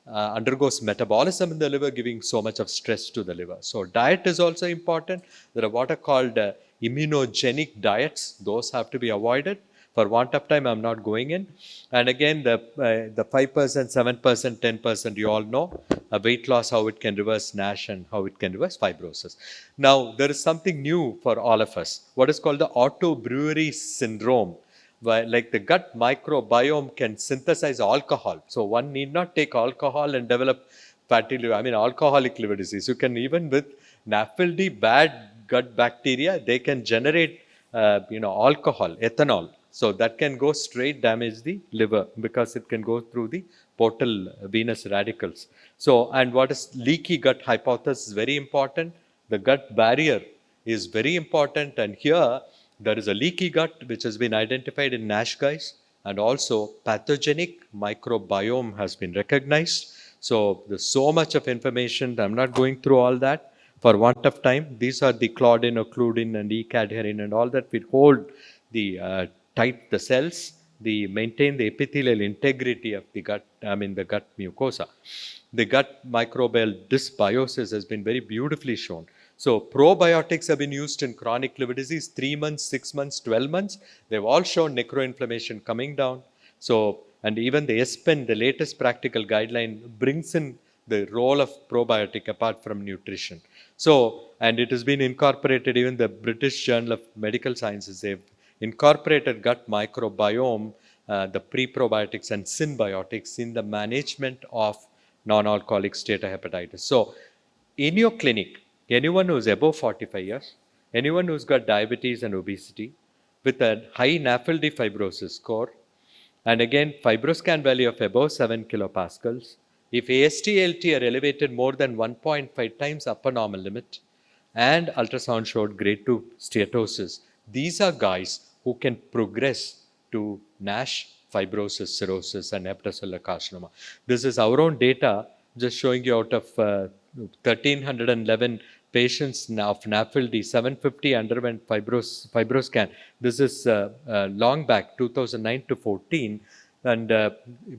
undergoes metabolism in the liver, giving so much of stress to the liver. So diet is also important. There are what are called immunogenic diets. Those have to be avoided. For want of time, I'm not going in. And again, the 5%, 7%, 10%, you all know, weight loss, how it can reverse NASH and how it can reverse fibrosis. Now, there is something new for all of us, what is called the auto-brewery syndrome, where like the gut microbiome can synthesize alcohol. So one need not take alcohol and develop fatty liver, alcoholic liver disease. You can, even with NAFLD, bad gut bacteria, they can generate alcohol, ethanol. So that can go straight damage the liver because it can go through the portal venous radicals. So, and what is leaky gut hypothesis is very important. The gut barrier is very important, and here there is a leaky gut which has been identified in NASH guys, and also pathogenic microbiome has been recognized. So there's so much of information. I'm not going through all that for want of time. These are the claudin, occludin, and E-cadherin and all that will hold the tight the cells. maintain the epithelial integrity of the gut, the gut mucosa. The gut microbial dysbiosis has been very beautifully shown. So probiotics have been used in chronic liver disease 3 months, 6 months, 12 months. They've all shown necroinflammation coming down. So, and even the ESPEN, the latest practical guideline, brings in the role of probiotic apart from nutrition. So, and it has been incorporated, even the British Journal of Medical Sciences, they've incorporated gut microbiome, the pre-probiotics and symbiotics in the management of non-alcoholic steatohepatitis. So, in your clinic, anyone who's above 45 years, anyone who's got diabetes and obesity with a high NAFLD fibrosis score, and again, fibroscan value of above 7 kilopascals, if AST-ALT are elevated more than 1.5 times upper normal limit, and ultrasound showed grade 2 steatosis, these are guys who can progress to NASH, fibrosis, cirrhosis, and hepatocellular carcinoma. This is our own data, just showing you out of 1,311 patients of NAFLD, 750 underwent fibroscan. This is long back, 2009 to 14. And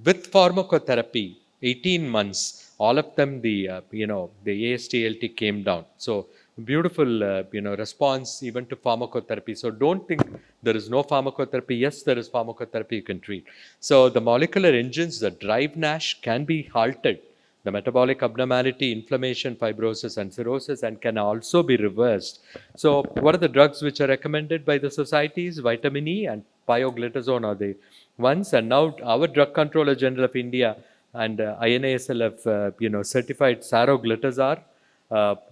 with pharmacotherapy, 18 months, all of them, the AST-ALT came down. So beautiful, response even to pharmacotherapy. So don't think there is no pharmacotherapy. Yes, there is pharmacotherapy you can treat. So the molecular engines that drive NASH can be halted. The metabolic abnormality, inflammation, fibrosis, and cirrhosis, and can also be reversed. So what are the drugs which are recommended by the societies? Vitamin E and pioglitazone are the ones. And now our Drug Controller General of India and INASL have certified saroglitazar,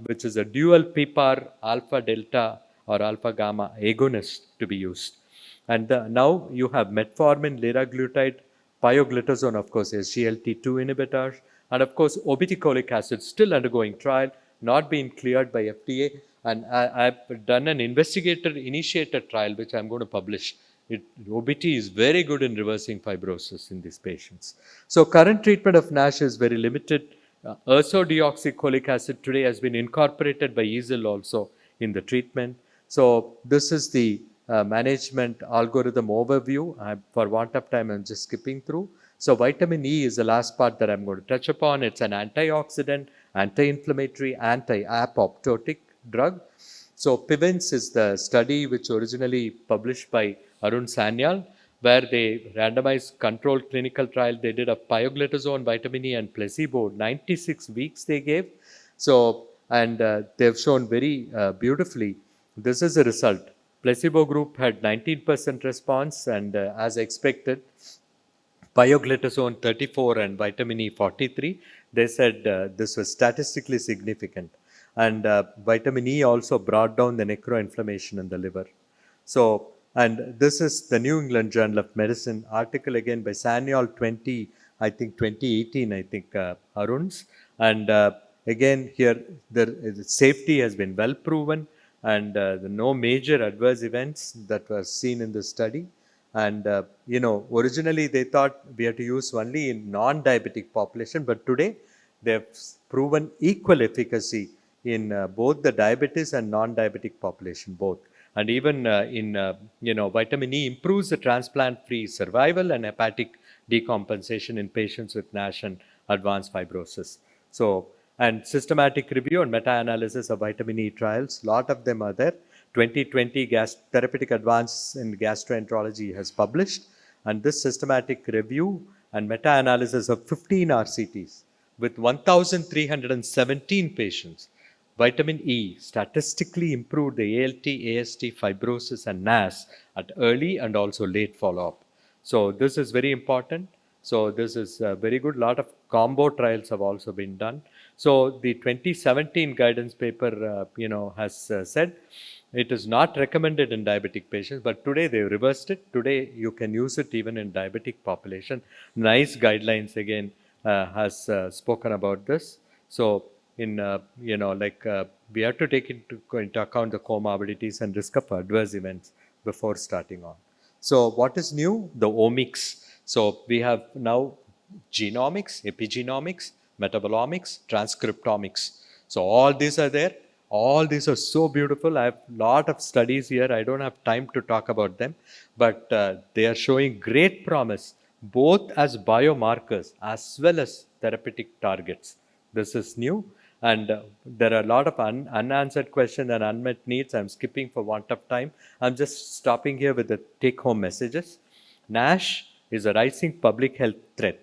which is a dual PPAR alpha delta or alpha gamma agonist to be used. And now you have metformin, liraglutide, pioglitazone, of course, SGLT2 inhibitors, and of course, obeticholic acid still undergoing trial, not being cleared by FDA. And I've done an investigator-initiated trial, which I'm going to publish. OBT is very good in reversing fibrosis in these patients. So current treatment of NASH is very limited. Ursodeoxycholic acid today has been incorporated by EASL also in the treatment. So this is the management algorithm overview. For want of time, I'm just skipping through. So vitamin E is the last part that I'm going to touch upon. It's an antioxidant, anti-inflammatory, anti-apoptotic drug. So PIVENS is the study which originally published by Arun Sanyal, where they randomized controlled clinical trial they did of pioglitazone, vitamin E, and placebo. 96 weeks they gave. So, and they've shown very beautifully, this is the result. Placebo group had 19% response, and as expected, pioglitazone 34 and vitamin E 43. They said this was statistically significant. And vitamin E also brought down the necroinflammation in the liver. So, and this is the New England Journal of Medicine article again by Sanyal 2018, Arun's. And again, here the safety has been well proven, and no major adverse events that were seen in the study. And originally they thought we had to use only in non-diabetic population, but today they have proven equal efficacy in both the diabetes and non-diabetic population, both. And even vitamin E improves the transplant-free survival and hepatic decompensation in patients with NASH and advanced fibrosis. So, and systematic review and meta-analysis of vitamin E trials, lot of them are there. 2020 Therapeutic Advance in Gastroenterology has published, and this systematic review and meta-analysis of 15 RCTs with 1,317 patients, vitamin E statistically improved the ALT, AST, fibrosis, and NAS at early and also late follow-up. So this is very important. So this is very good. A lot of combo trials have also been done. So the 2017 guidance paper, has said it is not recommended in diabetic patients, but today they reversed it. Today you can use it even in diabetic population. NICE guidelines again has spoken about this. So in we have to take into account the comorbidities and risk of adverse events before starting on. So what is new? The omics. So we have now genomics, epigenomics, metabolomics, transcriptomics. So all these are there. All these are so beautiful. I have a lot of studies here. I don't have time to talk about them, but they are showing great promise, both as biomarkers as well as therapeutic targets. This is new, and there are a lot of unanswered questions and unmet needs. I'm skipping for want of time. I'm just stopping here with the take-home messages. NASH is a rising public health threat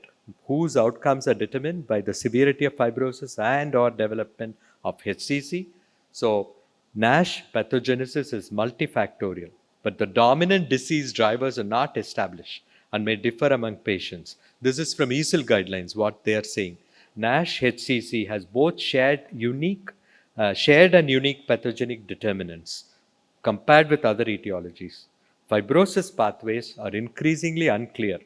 whose outcomes are determined by the severity of fibrosis and or development of HCC. So NASH pathogenesis is multifactorial, but the dominant disease drivers are not established and may differ among patients. This is from EASL guidelines, what they are saying. NASH HCC has both shared and unique pathogenic determinants compared with other etiologies. Fibrosis pathways are increasingly unclear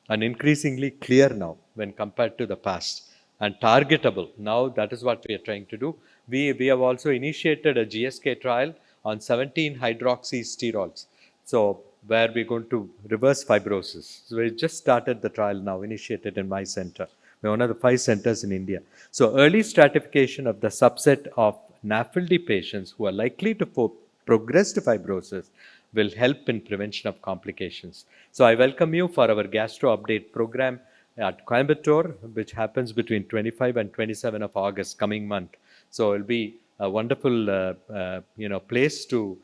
and increasingly clear now when compared to the past and targetable. Now that is what we are trying to do. We have also initiated a GSK trial on 17 hydroxysterols. So where we're going to reverse fibrosis. So we just started the trial now, initiated in my center. We're one of the 5 centers in India. So early stratification of the subset of NAFLD patients who are likely to progress to fibrosis will help in prevention of complications. So I welcome you for our gastro update program at Coimbatore, which happens between 25 and 27 of August coming month. So it'll be a wonderful place to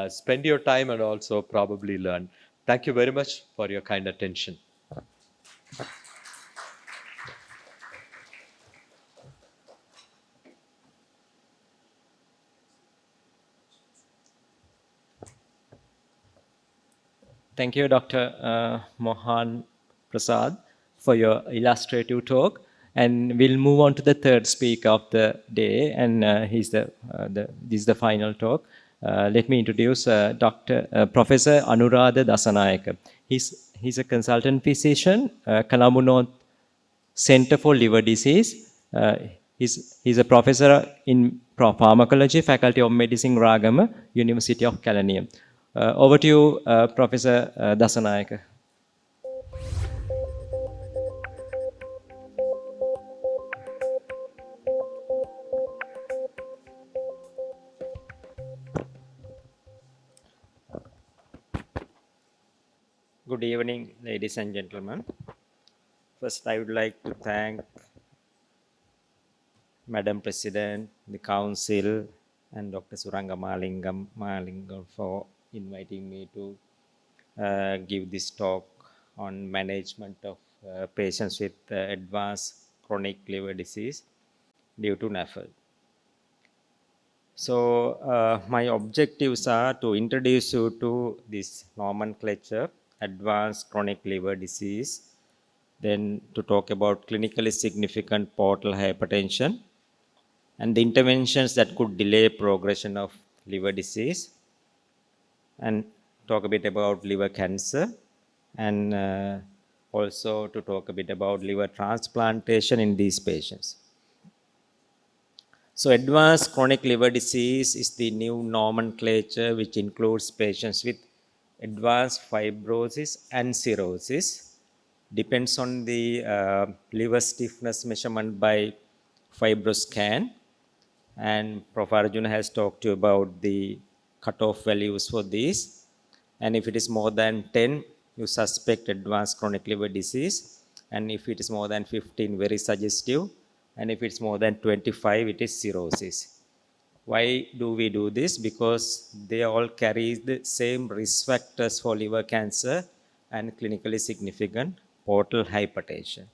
spend your time and also probably learn. Thank you very much for your kind attention. Thank you, Dr. Mohan Prasad, for your illustrative talk. And we'll move on to the third speaker of the day, and this is the final talk. Let me introduce Professor Anuradha Dasanayaka. He's a consultant physician, Colombo North Center for Liver Disease. He's a professor in pharmacology, Faculty of Medicine, Ragama, University of Kalanium. Over to you, Professor Dasanayaka. Good evening, ladies and gentlemen. First, I would like to thank Madam President, the Council, and Dr. Suranga Malingam for inviting me to give this talk on management of patients with advanced chronic liver disease due to NAFLD. So my objectives are to introduce you to this nomenclature, advanced chronic liver disease, then to talk about clinically significant portal hypertension and the interventions that could delay progression of liver disease, and talk a bit about liver cancer, and also to talk a bit about liver transplantation in these patients. So advanced chronic liver disease is the new nomenclature which includes patients with advanced fibrosis and cirrhosis. Depends on the liver stiffness measurement by FibroScan, and Prof. Arjuna has talked to you about the cutoff values for these. And if it is more than 10, you suspect advanced chronic liver disease, and if it is more than 15, very suggestive, and if it's more than 25, it is cirrhosis. Why do we do this? Because they all carry the same risk factors for liver cancer and clinically significant portal hypertension.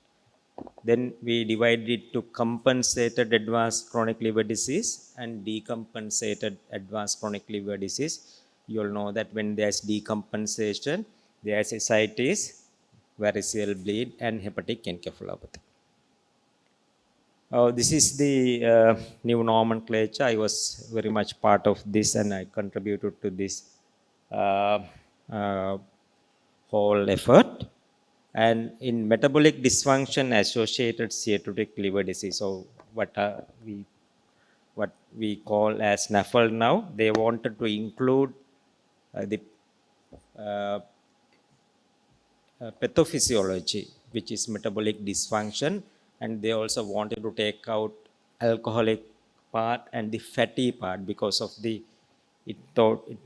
Then we divide it to compensated advanced chronic liver disease and decompensated advanced chronic liver disease. You'll know that when there's decompensation, there's ascites, variceal bleed, and hepatic encephalopathy. This is the new nomenclature. I was very much part of this, and I contributed to this whole effort. And in metabolic dysfunction associated steatotic liver disease, so what we call as NAFLD now, they wanted to include the pathophysiology, which is metabolic dysfunction, and they also wanted to take out alcoholic part and the fatty part because of the it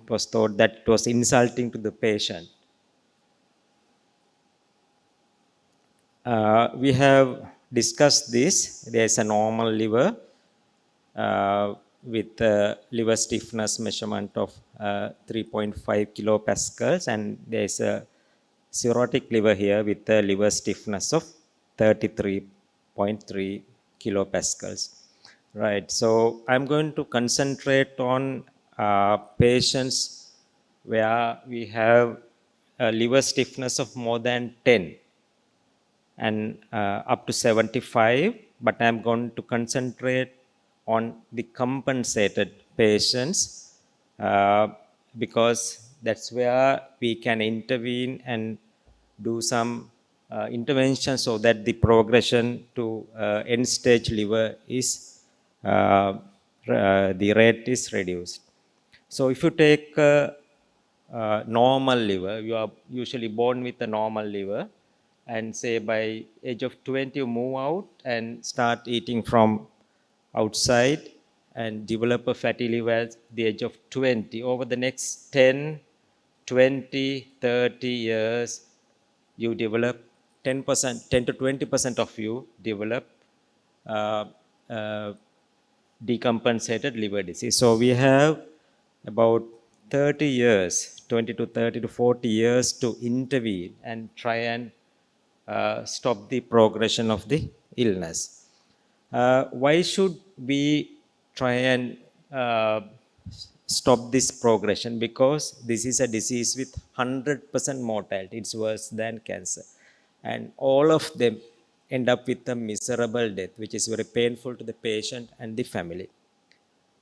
was thought that it was insulting to the patient. We have discussed this. There is a normal liver with liver stiffness measurement of 3.5 kilopascals, and there is a cirrhotic liver here with a liver stiffness of 33.3 kilopascals. Right. So I'm going to concentrate on patients where we have a liver stiffness of more than 10 and up to 75, but I'm going to concentrate on the compensated patients because that's where we can intervene and do some intervention so that the progression to end stage liver is the rate is reduced. So if you take normal liver, you are usually born with a normal liver, and say by age of 20 you move out and start eating from outside and develop a fatty liver at the age of 20. Over the next 10, 20, 30 years, you develop 10%, 10 to 20% of you develop uh, uh, decompensated liver disease. So we have about 30 years, 20 to 30 to 40 years to intervene and try and stop the progression of the illness. Why should we try and stop this progression? Because this is a disease with 100% mortality. It's worse than cancer. And all of them end up with a miserable death, which is very painful to the patient and the family.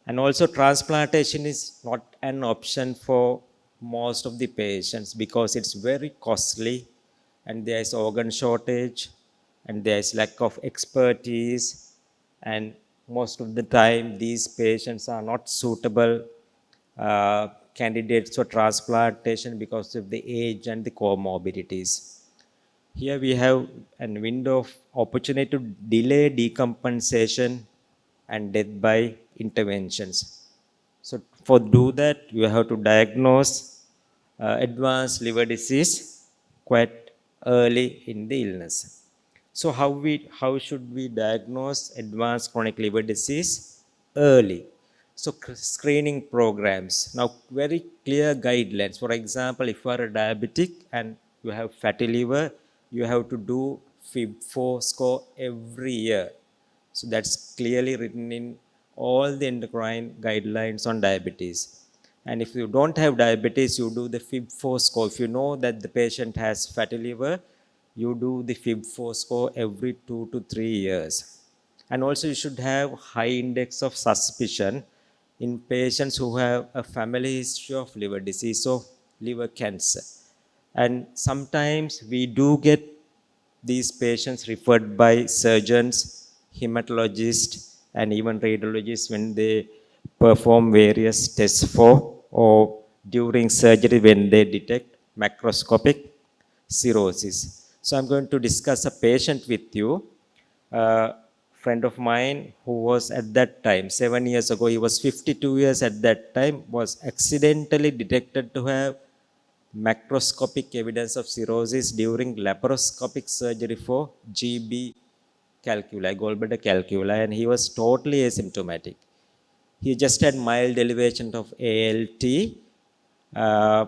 And also transplantation is not an option for most of the patients because it's very costly and there is organ shortage and there is lack of expertise, and most of the time these patients are not suitable candidates for transplantation because of the age and the comorbidities. Here we have a window of opportunity to delay decompensation and death by interventions. So for do that, you have to diagnose advanced liver disease quite early in the illness. So how should we diagnose advanced chronic liver disease early? So screening programs. Now very clear guidelines. For example, if you are a diabetic and you have fatty liver, you have to do FIB4 score every year. So that's clearly written in all the endocrine guidelines on diabetes. And if you don't have diabetes, you do the FIB4 score. If you know that the patient has fatty liver, you do the FIB4 score every 2 to 3 years. And also you should have high index of suspicion in patients who have a family history of liver disease or liver cancer. And sometimes we do get these patients referred by surgeons, hematologists, and even radiologists when they perform various tests for or during surgery when they detect macroscopic cirrhosis. So I'm going to discuss a patient with you. A friend of mine who was at that time, 7 years ago, he was 52 years at that time, was accidentally detected to have macroscopic evidence of cirrhosis during laparoscopic surgery for GB calculi, gallbladder calculi, and he was totally asymptomatic. He just had mild elevation of ALT, uh,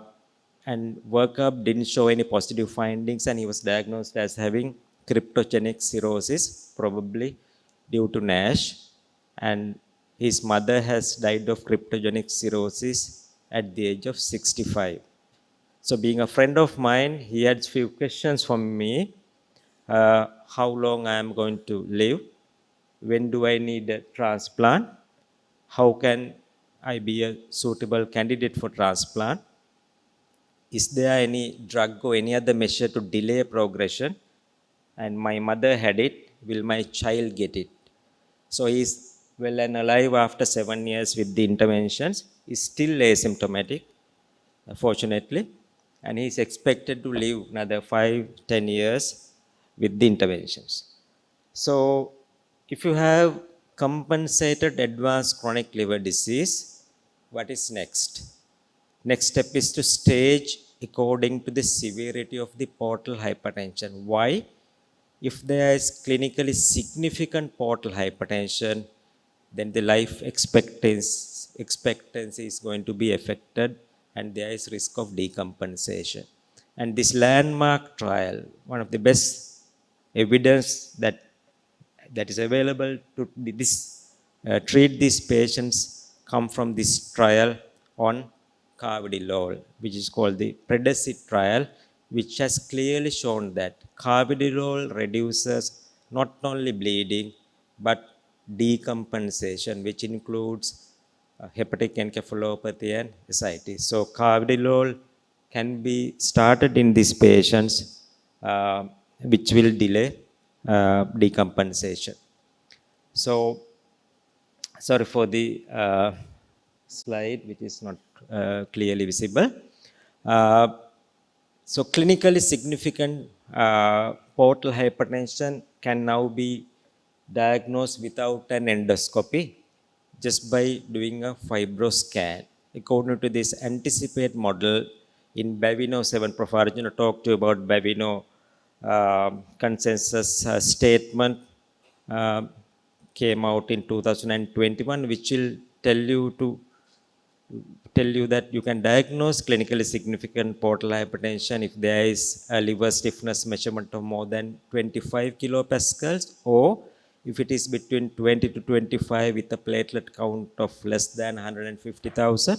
and workup didn't show any positive findings, and he was diagnosed as having cryptogenic cirrhosis, probably due to NASH. And his mother has died of cryptogenic cirrhosis at the age of 65. So being a friend of mine, he had few questions for me. How long I am going to live? When do I need a transplant? How can I be a suitable candidate for transplant? Is there any drug or any other measure to delay progression? And my mother had it. Will my child get it? So he's well and alive after 7 years with the interventions. He's still asymptomatic, fortunately, and he's expected to live another 5-10 years with the interventions. So if you have compensated advanced chronic liver disease, what is next? Next step is to stage according to the severity of the portal hypertension. Why? If there is clinically significant portal hypertension, then the life expectancy is going to be affected and there is risk of decompensation. And this landmark trial, one of the best evidence that is available to treat these patients come from this trial on carvedilol, which is called the predecessor trial, which has clearly shown that carvedilol reduces not only bleeding but decompensation, which includes hepatic encephalopathy and ascites. So carvedilol can be started in these patients, which will delay decompensation. So, sorry for the slide, which is not clearly visible. Uh, so, clinically significant portal hypertension can now be diagnosed without an endoscopy just by doing a fibroscan. According to this anticipate model in Baveno 7, Professor Arjuna talked to you about Baveno consensus statement came out in 2021, which will tell you that you can diagnose clinically significant portal hypertension if there is a liver stiffness measurement of more than 25 kilopascals, or if it is between 20 to 25 with a platelet count of less than 150,000,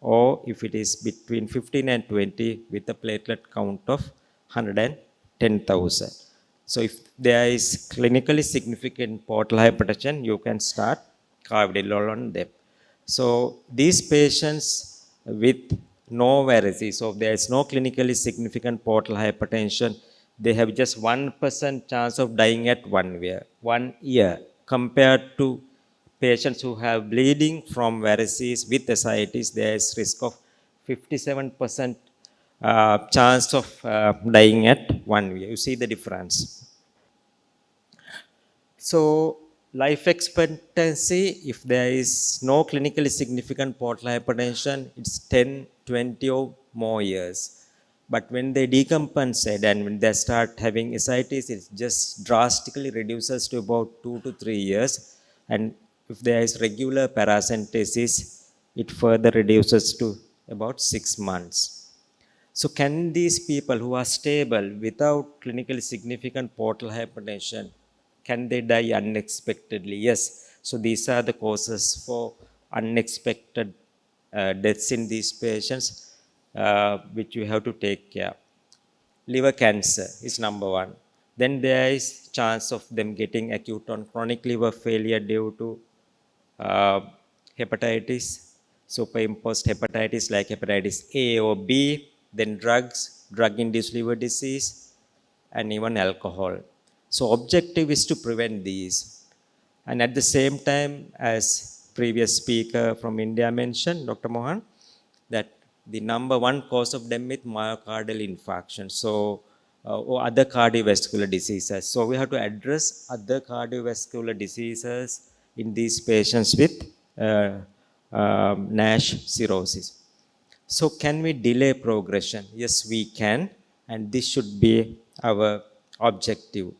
or if it is between 15 and 20 with a platelet count of 110,000. So if there is clinically significant portal hypertension, you can start carvedilol on them. So these patients with no varices, so if there is no clinically significant portal hypertension, they have just 1% chance of dying at 1 year compared to patients who have bleeding from varices with ascites. There is risk of 57% chance of dying at 1 year. You see the difference. So, life expectancy, if there is no clinically significant portal hypertension, it's 10, 20 or more years. But when they decompensate and when they start having ascites, it just drastically reduces to about 2 to 3 years. And if there is regular paracentesis, it further reduces to about 6 months. So, can these people who are stable without clinically significant portal hypertension, can they die unexpectedly? Yes. So, these are the causes for unexpected deaths in these patients, which you have to take care. Liver cancer is number one. Then there is chance of them getting acute on chronic liver failure due to uh, hepatitis, superimposed hepatitis like hepatitis A or B, then drugs, drug-induced liver disease, and even alcohol. So objective is to prevent these. And at the same time, as previous speaker from India mentioned, Dr. Mohan, that the number one cause of death is myocardial infarction. So, or other cardiovascular diseases. So we have to address other cardiovascular diseases in these patients with NASH cirrhosis. So can we delay progression? Yes, we can, and this should be our objective.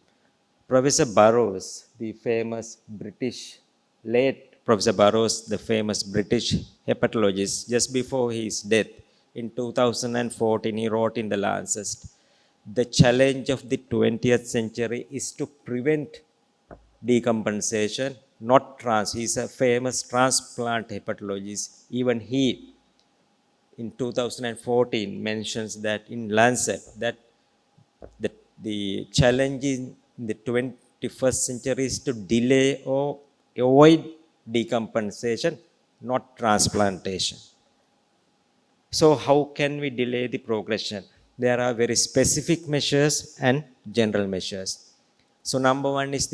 Professor Burrows, the famous British, late Professor Burrows, the famous British hepatologist, just before his death in 2014, he wrote in the Lancet, the challenge of the 20th century is to prevent decompensation, not he's a famous transplant hepatologist. Even he, in 2014, mentions that in Lancet, that the challenge in the 21st century is to delay or avoid decompensation, not transplantation. So how can we delay the progression? There are very specific measures and general measures. So number one is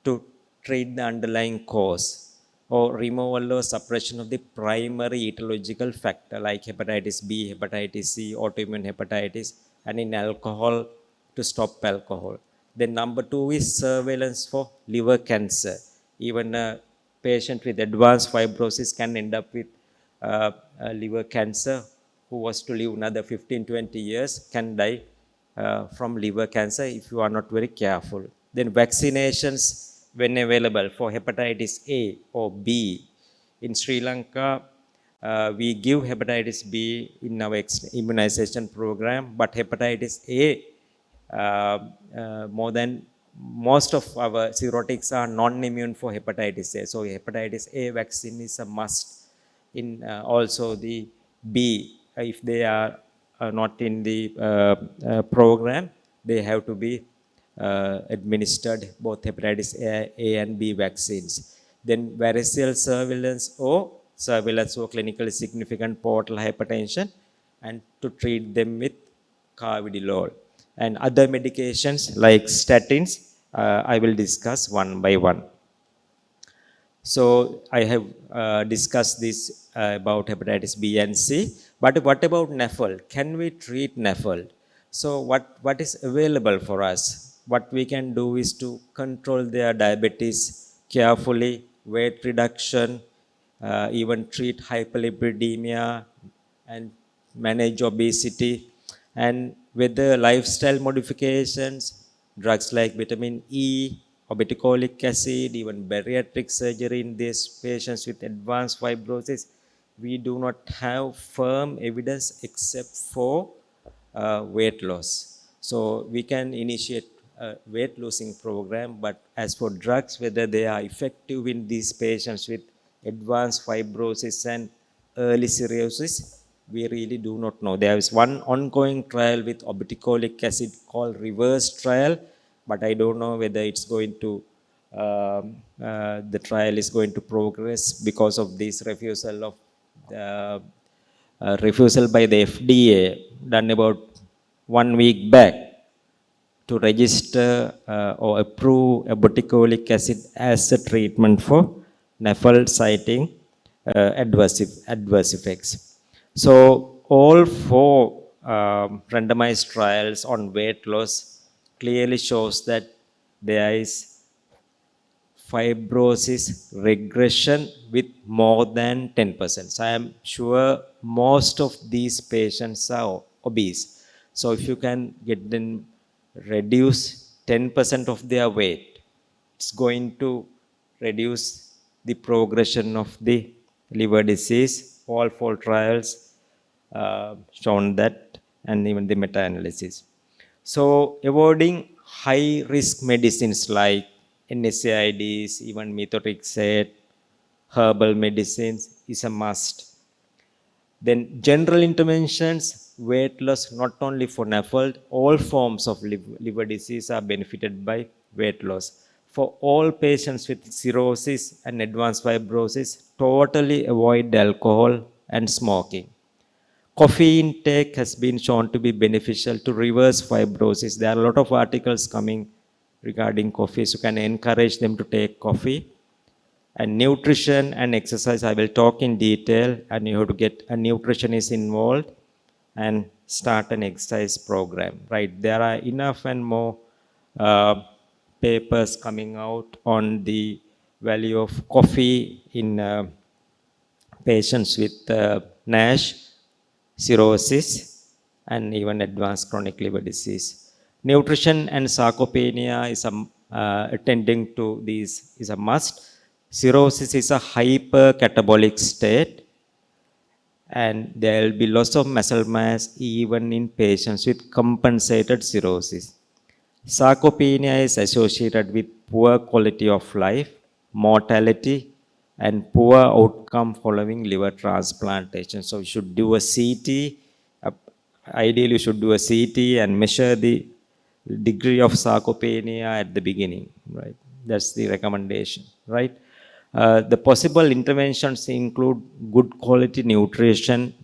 to treat the underlying cause or removal or suppression of the primary etiological factor like hepatitis B, hepatitis C, autoimmune hepatitis, and in alcohol to stop alcohol. Then number two is surveillance for liver cancer. even a patient with advanced fibrosis can end up with liver cancer, who was to live another 15, 20 years, can die from liver cancer if you are not very careful. Then vaccinations, when available for hepatitis A or B. In Sri Lanka, we give hepatitis B in our immunization program, but hepatitis A, more than most of our serotics are non-immune for hepatitis A. So hepatitis A vaccine is a must. In also the B, if they are not in the program, they have to be administered both hepatitis A and B vaccines. Then varicose surveillance or clinically significant portal hypertension, and to treat them with carvedilol. And other medications like statins, I will discuss one by one. So I have discussed this about hepatitis B and C. But what about NAFLD? Can we treat NAFLD? So what is available for us? What we can do is to control their diabetes carefully, weight reduction, even treat hyperlipidemia and manage obesity, and whether lifestyle modifications, drugs like vitamin E, obeticholic acid, even bariatric surgery in these patients with advanced fibrosis, we do not have firm evidence except for weight loss. So we can initiate a weight losing program, but as for drugs, whether they are effective in these patients with advanced fibrosis and early cirrhosis, we really do not know. There is one ongoing trial with obeticholic acid called reverse trial, but I don't know whether it's going to the trial is going to progress because of this refusal by the FDA done about 1 week back to register or approve obeticholic acid as a treatment for NAFLD, citing adverse effects. So all four randomized trials on weight loss clearly shows that there is fibrosis regression with more than 10%. So I am sure most of these patients are obese. So if you can get them reduce 10% of their weight, it's going to reduce the progression of the liver disease. All four trials shown that, and even the meta-analysis. So avoiding high risk medicines like NSAIDs, even methotrexate, herbal medicines is a must. Then general interventions, weight loss not only for NAFLD, all forms of liver disease are benefited by weight loss. For all patients with cirrhosis and advanced fibrosis, totally avoid alcohol and smoking. Coffee intake has been shown to be beneficial to reverse fibrosis. There are a lot of articles coming regarding coffee, so you can encourage them to take coffee. And nutrition and exercise, I will talk in detail, and you have to get a nutritionist involved and start an exercise program, right? There are enough and more papers coming out on the value of coffee in patients with NASH, cirrhosis, and even advanced chronic liver disease. Nutrition and sarcopenia is attending to these is a must. Cirrhosis is a hypercatabolic state, and there will be loss of muscle mass even in patients with compensated cirrhosis. Sarcopenia is associated with poor quality of life, mortality, and poor outcome following liver transplantation. So you should do a CT. Ideally, you should do a CT and measure the degree of sarcopenia at the beginning, right? That's the recommendation, right? The possible interventions include good quality nutrition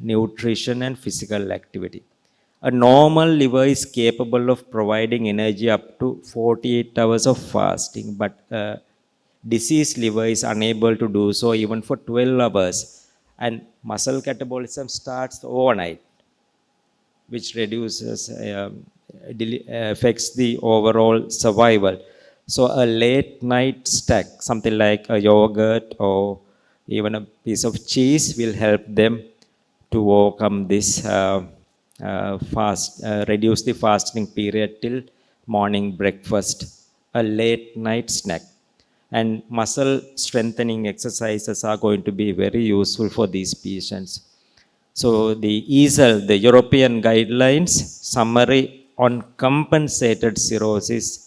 and physical activity. A normal liver is capable of providing energy up to 48 hours of fasting, but diseased liver is unable to do so even for 12 hours. And muscle catabolism starts overnight, which reduces, affects the overall survival. So a late night snack, something like a yogurt or even a piece of cheese, will help them to overcome this reduce the fasting period till morning breakfast, a late night snack. And muscle strengthening exercises are going to be very useful for these patients. So the EASL, the European Guidelines Summary on Compensated Cirrhosis,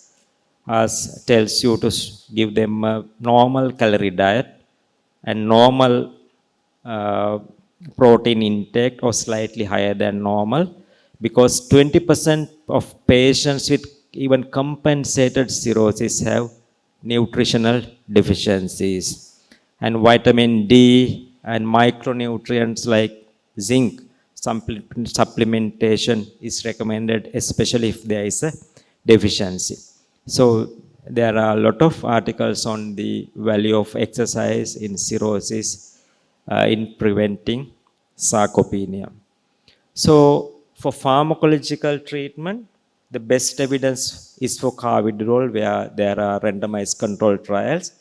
as tells you to give them a normal calorie diet and normal uh, protein intake or slightly higher than normal, because 20% of patients with even compensated cirrhosis have nutritional deficiencies. And vitamin D and micronutrients like zinc supplementation is recommended, especially if there is a deficiency. So there are a lot of articles on the value of exercise in cirrhosis in preventing sarcopenia. So for pharmacological treatment, the best evidence is for carvedilol, where there are randomized control trials.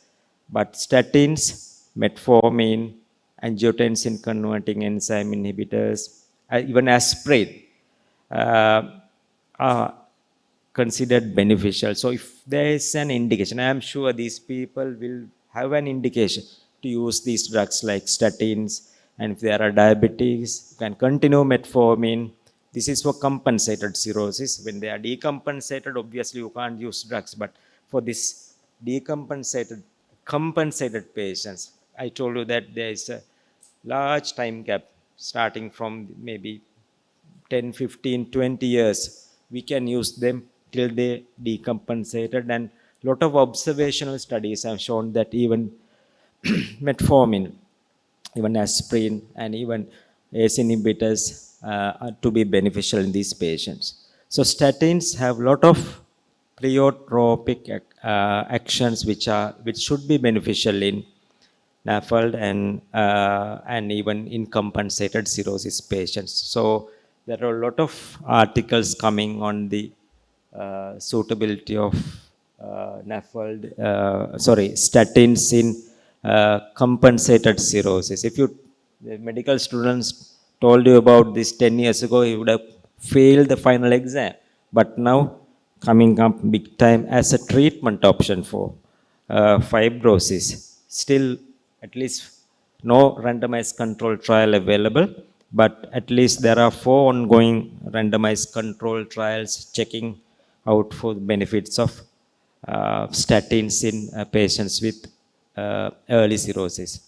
But statins, metformin, angiotensin converting enzyme inhibitors, even aspirin, uh, are considered beneficial. So if there is an indication, I am sure these people will have an indication to use these drugs like statins, and if there are diabetes, you can continue metformin. This is for compensated cirrhosis. When they are decompensated, obviously you can't use drugs, but for this decompensated, compensated patients, I told you that there is a large time gap starting from maybe 10, 15, 20 years. We can use them till they decompensated. And lot of observational studies have shown that even metformin, even aspirin, and even ACE inhibitors are to be beneficial in these patients. So statins have a lot of pleiotropic actions which should be beneficial in NAFLD and even in compensated cirrhosis patients. So there are a lot of articles coming on the suitability of statins in compensated cirrhosis. If the medical students told you about this 10 years ago, you would have failed the final exam. But now coming up big time as a treatment option for fibrosis. Still, at least no randomized control trial available, but at least there are 4 ongoing randomized control trials checking out for the benefits of statins in patients with early cirrhosis.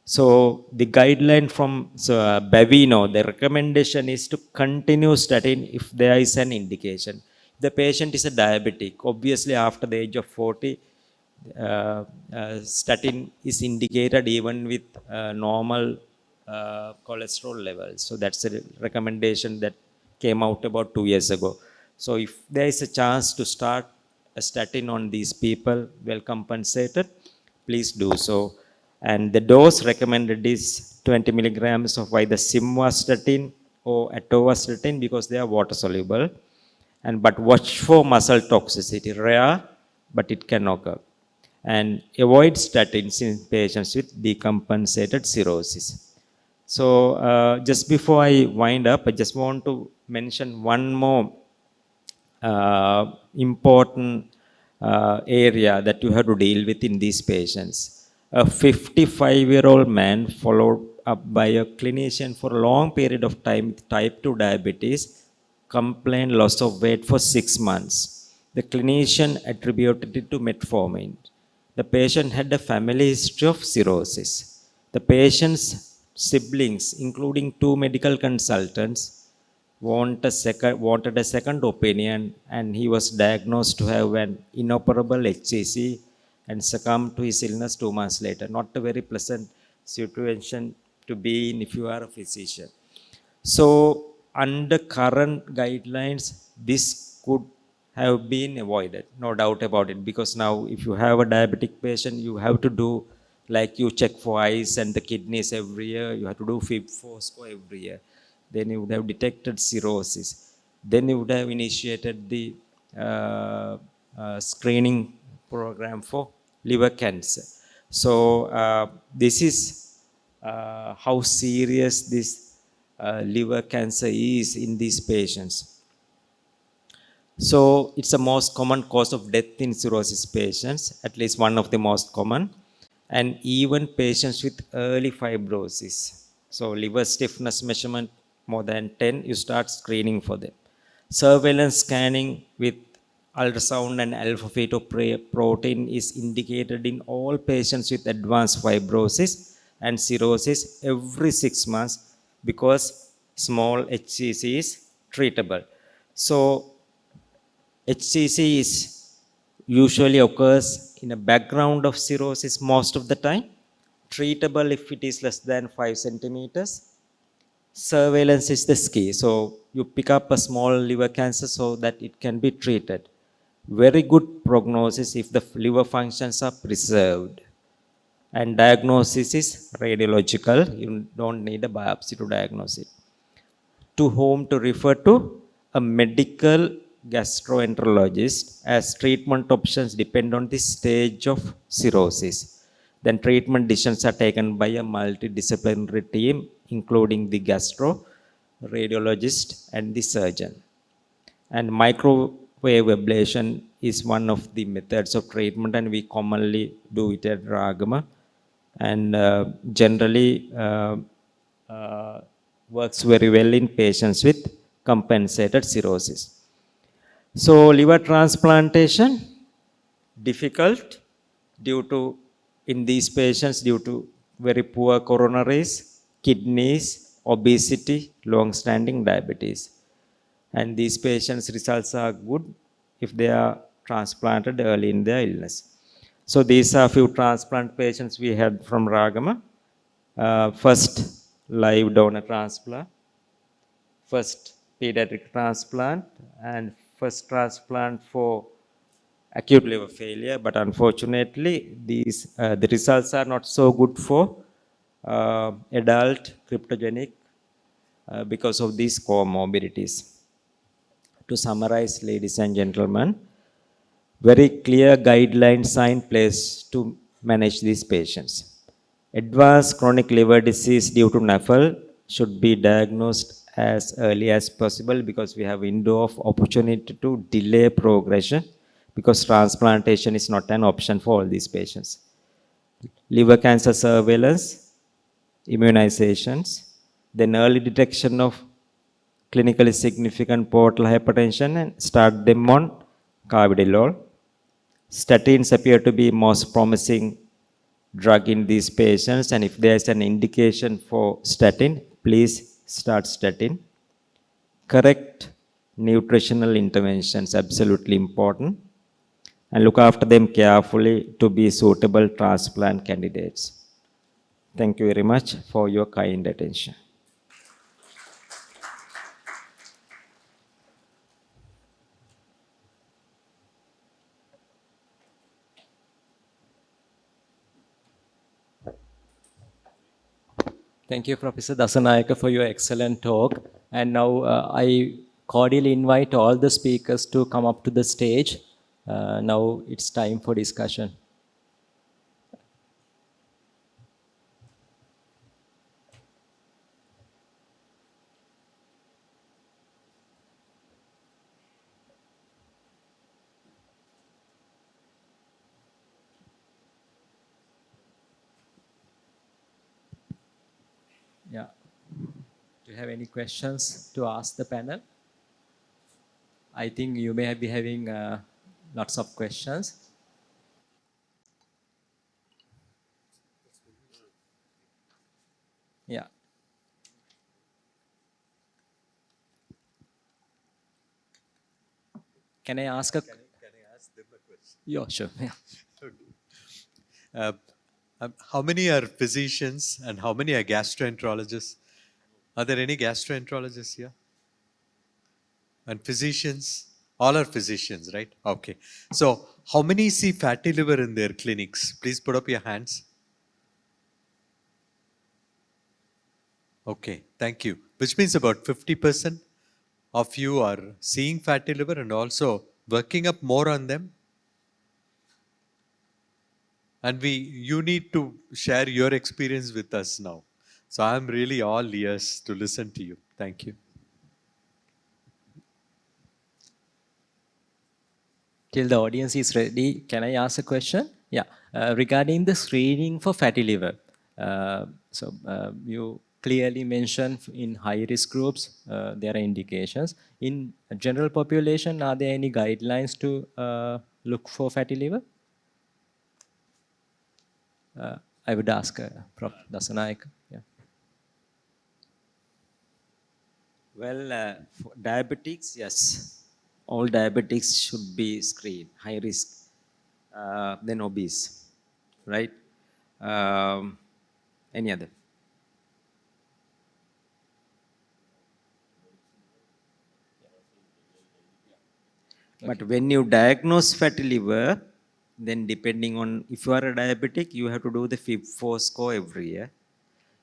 So the guideline from Bavino, the recommendation is to continue statin if there is an indication. The patient is a diabetic. Obviously, after the age of 40, statin is indicated even with normal cholesterol levels. So that's a recommendation that came out about 2 years ago. So if there is a chance to start a statin on these people well compensated, please do so. And the dose recommended is 20 milligrams of either simvastatin or atorvastatin, because they are water soluble. And but watch for muscle toxicity, rare, but it can occur. And avoid statins in patients with decompensated cirrhosis. So just before I wind up, I just want to mention one more important area that you have to deal with in these patients. A 55-year-old man followed up by a clinician for a long period of time with type 2 diabetes complained loss of weight for 6 months. The clinician attributed it to metformin. The patient had a family history of cirrhosis. The patient's siblings, including 2 medical consultants, wanted a second opinion, and he was diagnosed to have an inoperable HCC and succumbed to his illness 2 months later. Not a very pleasant situation to be in if you are a physician. So, under current guidelines, this could have been avoided, no doubt about it, because now if you have a diabetic patient, you have to do like you check for eyes and the kidneys every year, you have to do FIB4 score every year. Then you would have detected cirrhosis. Then you would have initiated the screening program for liver cancer. So this is how serious this liver cancer is in these patients. So it's the most common cause of death in cirrhosis patients, at least one of the most common, and even patients with early fibrosis. So liver stiffness measurement more than 10, you start screening for them. Surveillance scanning with ultrasound and alpha-fetoprotein is indicated in all patients with advanced fibrosis and cirrhosis every 6 months because small HCC is treatable. So HCC is usually occurs in a background of cirrhosis most of the time, treatable if it is less than 5 centimeters. Surveillance is the key. So you pick up a small liver cancer so that it can be treated. Very good prognosis if the liver functions are preserved. And diagnosis is radiological. You don't need a biopsy to diagnose it. To whom to refer to? A medical gastroenterologist, as treatment options depend on the stage of cirrhosis. Then treatment decisions are taken by a multidisciplinary team, including the gastro, radiologist, and the surgeon. And microwave ablation is one of the methods of treatment, and we commonly do it at Ragama. And generally, uh, works very well in patients with compensated cirrhosis. So liver transplantation, difficult due to, in these patients, due to very poor coronaries, kidneys, obesity, long-standing diabetes. And these patients' results are good if they are transplanted early in their illness. So these are few transplant patients we had from Ragama. First live donor transplant, first pediatric transplant, and first transplant for acute liver failure. But unfortunately, the results are not so good for adult cryptogenic because of these comorbidities. To summarize, ladies and gentlemen, very clear guidelines are in place to manage these patients. Advanced chronic liver disease due to NAFL should be diagnosed as early as possible because we have window of opportunity to delay progression because transplantation is not an option for all these patients. Liver cancer surveillance, immunizations, then early detection of clinically significant portal hypertension and start them on carvedilol. Statins appear to be most promising drug in these patients, and if there is an indication for statin, please start statin. Correct nutritional interventions absolutely important, and look after them carefully to be suitable transplant candidates. Thank you very much for your kind attention. Thank you, Professor Dasanayaka, for your excellent talk. And now I cordially invite all the speakers to come up to the stage. Now it's time for discussion. Yeah. Do you have any questions to ask the panel? I think you may be having lots of questions. Yeah. Can I ask a? Can I ask them a question? Yeah, sure. Yeah. How many are physicians and how many are gastroenterologists? Are there any gastroenterologists here? And physicians? All are physicians, right? Okay. So, how many see fatty liver in their clinics? Please put up your hands. Okay, thank you. Which means about 50% of you are seeing fatty liver and also working up more on them. And you need to share your experience with us now. So I'm really all ears to listen to you. Thank you. Till the audience is ready, can I ask a question? Yeah, regarding the screening for fatty liver. You clearly mentioned in high-risk groups, there are indications. In general population, are there any guidelines to look for fatty liver? I would ask Prof. Dasanayake. Yeah. Well, for diabetics, yes. All diabetics should be screened, high risk, then obese, right? Um, any other? But when you diagnose fatty liver, then depending on if you are a diabetic, you have to do the FIB4 score every year.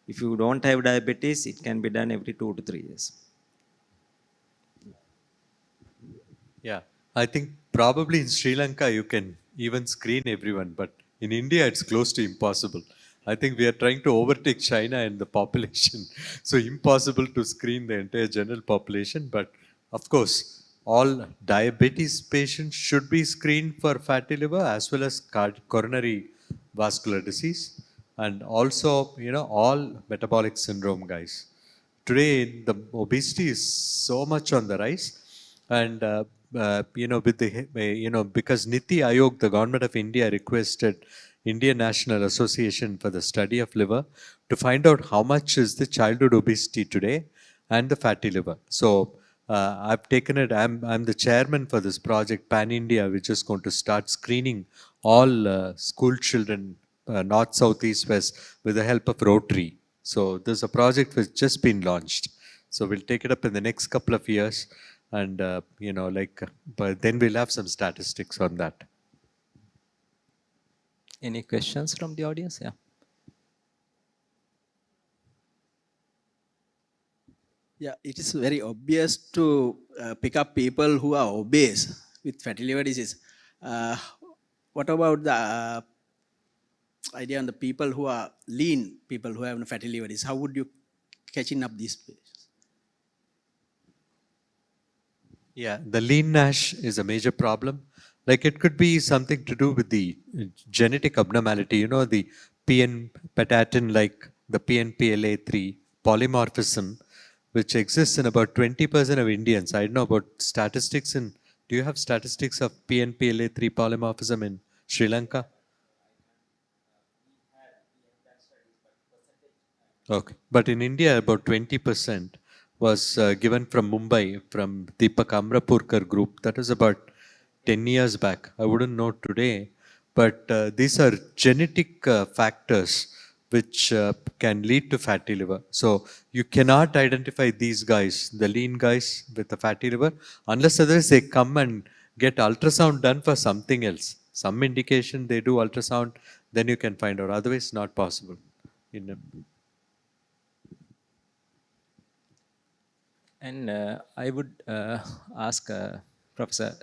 If you don't have diabetes, it can be done every 2 to 3 years. Yeah, I think probably in Sri Lanka you can even screen everyone, but in India it's close to impossible. I think we are trying to overtake China in the population, so impossible to screen the entire general population. But of course, all diabetes patients should be screened for fatty liver as well as coronary vascular disease, and also all metabolic syndrome guys. Today the obesity is so much on the rise, and with the because Niti Aayog, the government of India, requested Indian National Association for the Study of Liver to find out how much is the childhood obesity today and the fatty liver. So I've taken it. I'm the chairman for this project Pan India, which is going to start screening all school children, north, south, east, west, with the help of Rotary. So there's a project which just been launched. So we'll take it up in the next couple of years, and but then we'll have some statistics on that. Any questions from the audience? Yeah. Yeah, it is very obvious to pick up people who are obese with fatty liver disease. What about the idea on the people who are lean, people who have fatty liver disease? How would you catching up these patients? Yeah, the lean NASH is a major problem. Like it could be something to do with the genetic abnormality, the PN patatin, like the PNPLA3 polymorphism, which exists in about 20% of Indians. I don't know about statistics in, do you have statistics of PNPLA3 polymorphism in Sri Lanka? Okay. But in India, about 20% was given from Mumbai, from Deepak Amrapurkar group. That was about 10 years back. I wouldn't know today. But these are genetic factors which can lead to fatty liver. So you cannot identify these guys, the lean guys with the fatty liver, unless otherwise they come and get ultrasound done for something else. Some indication they do ultrasound, then you can find out. Otherwise, not possible. And I would ask Professor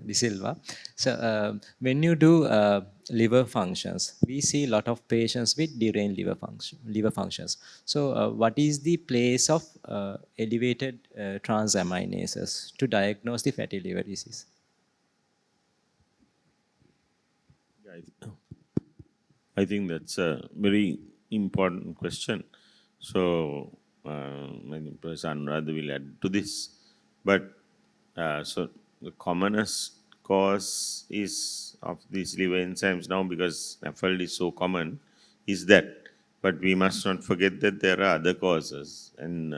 De Silva. So when you do liver functions, we see a lot of patients with deranged liver functions. So what is the place of elevated transaminases to diagnose the fatty liver disease? I think that's a very important question. So, I think Professor Anuradha will add to this. But so the commonest cause is of these liver enzymes now, because NAFLD is so common, is that. But we must not forget that there are other causes. And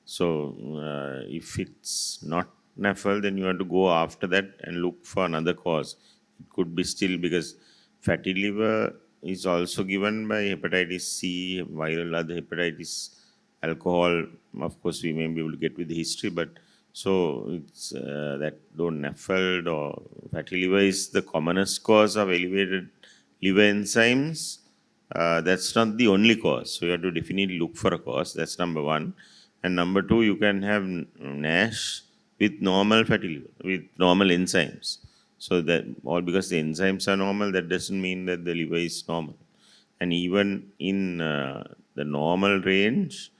if it's not NAFLD, then you have to go after that and look for another cause. It could be still because fatty liver is also given by hepatitis C, viral other hepatitis, alcohol. Of course, we may be able to get with the history, but so it's that though NAFLD or fatty liver is the commonest cause of elevated liver enzymes, that's not the only cause. So you have to definitely look for a cause. That's number one. And number two, you can have NASH with normal fatty liver, with normal enzymes. So that all because the enzymes are normal, that doesn't mean that the liver is normal. And even in the normal range,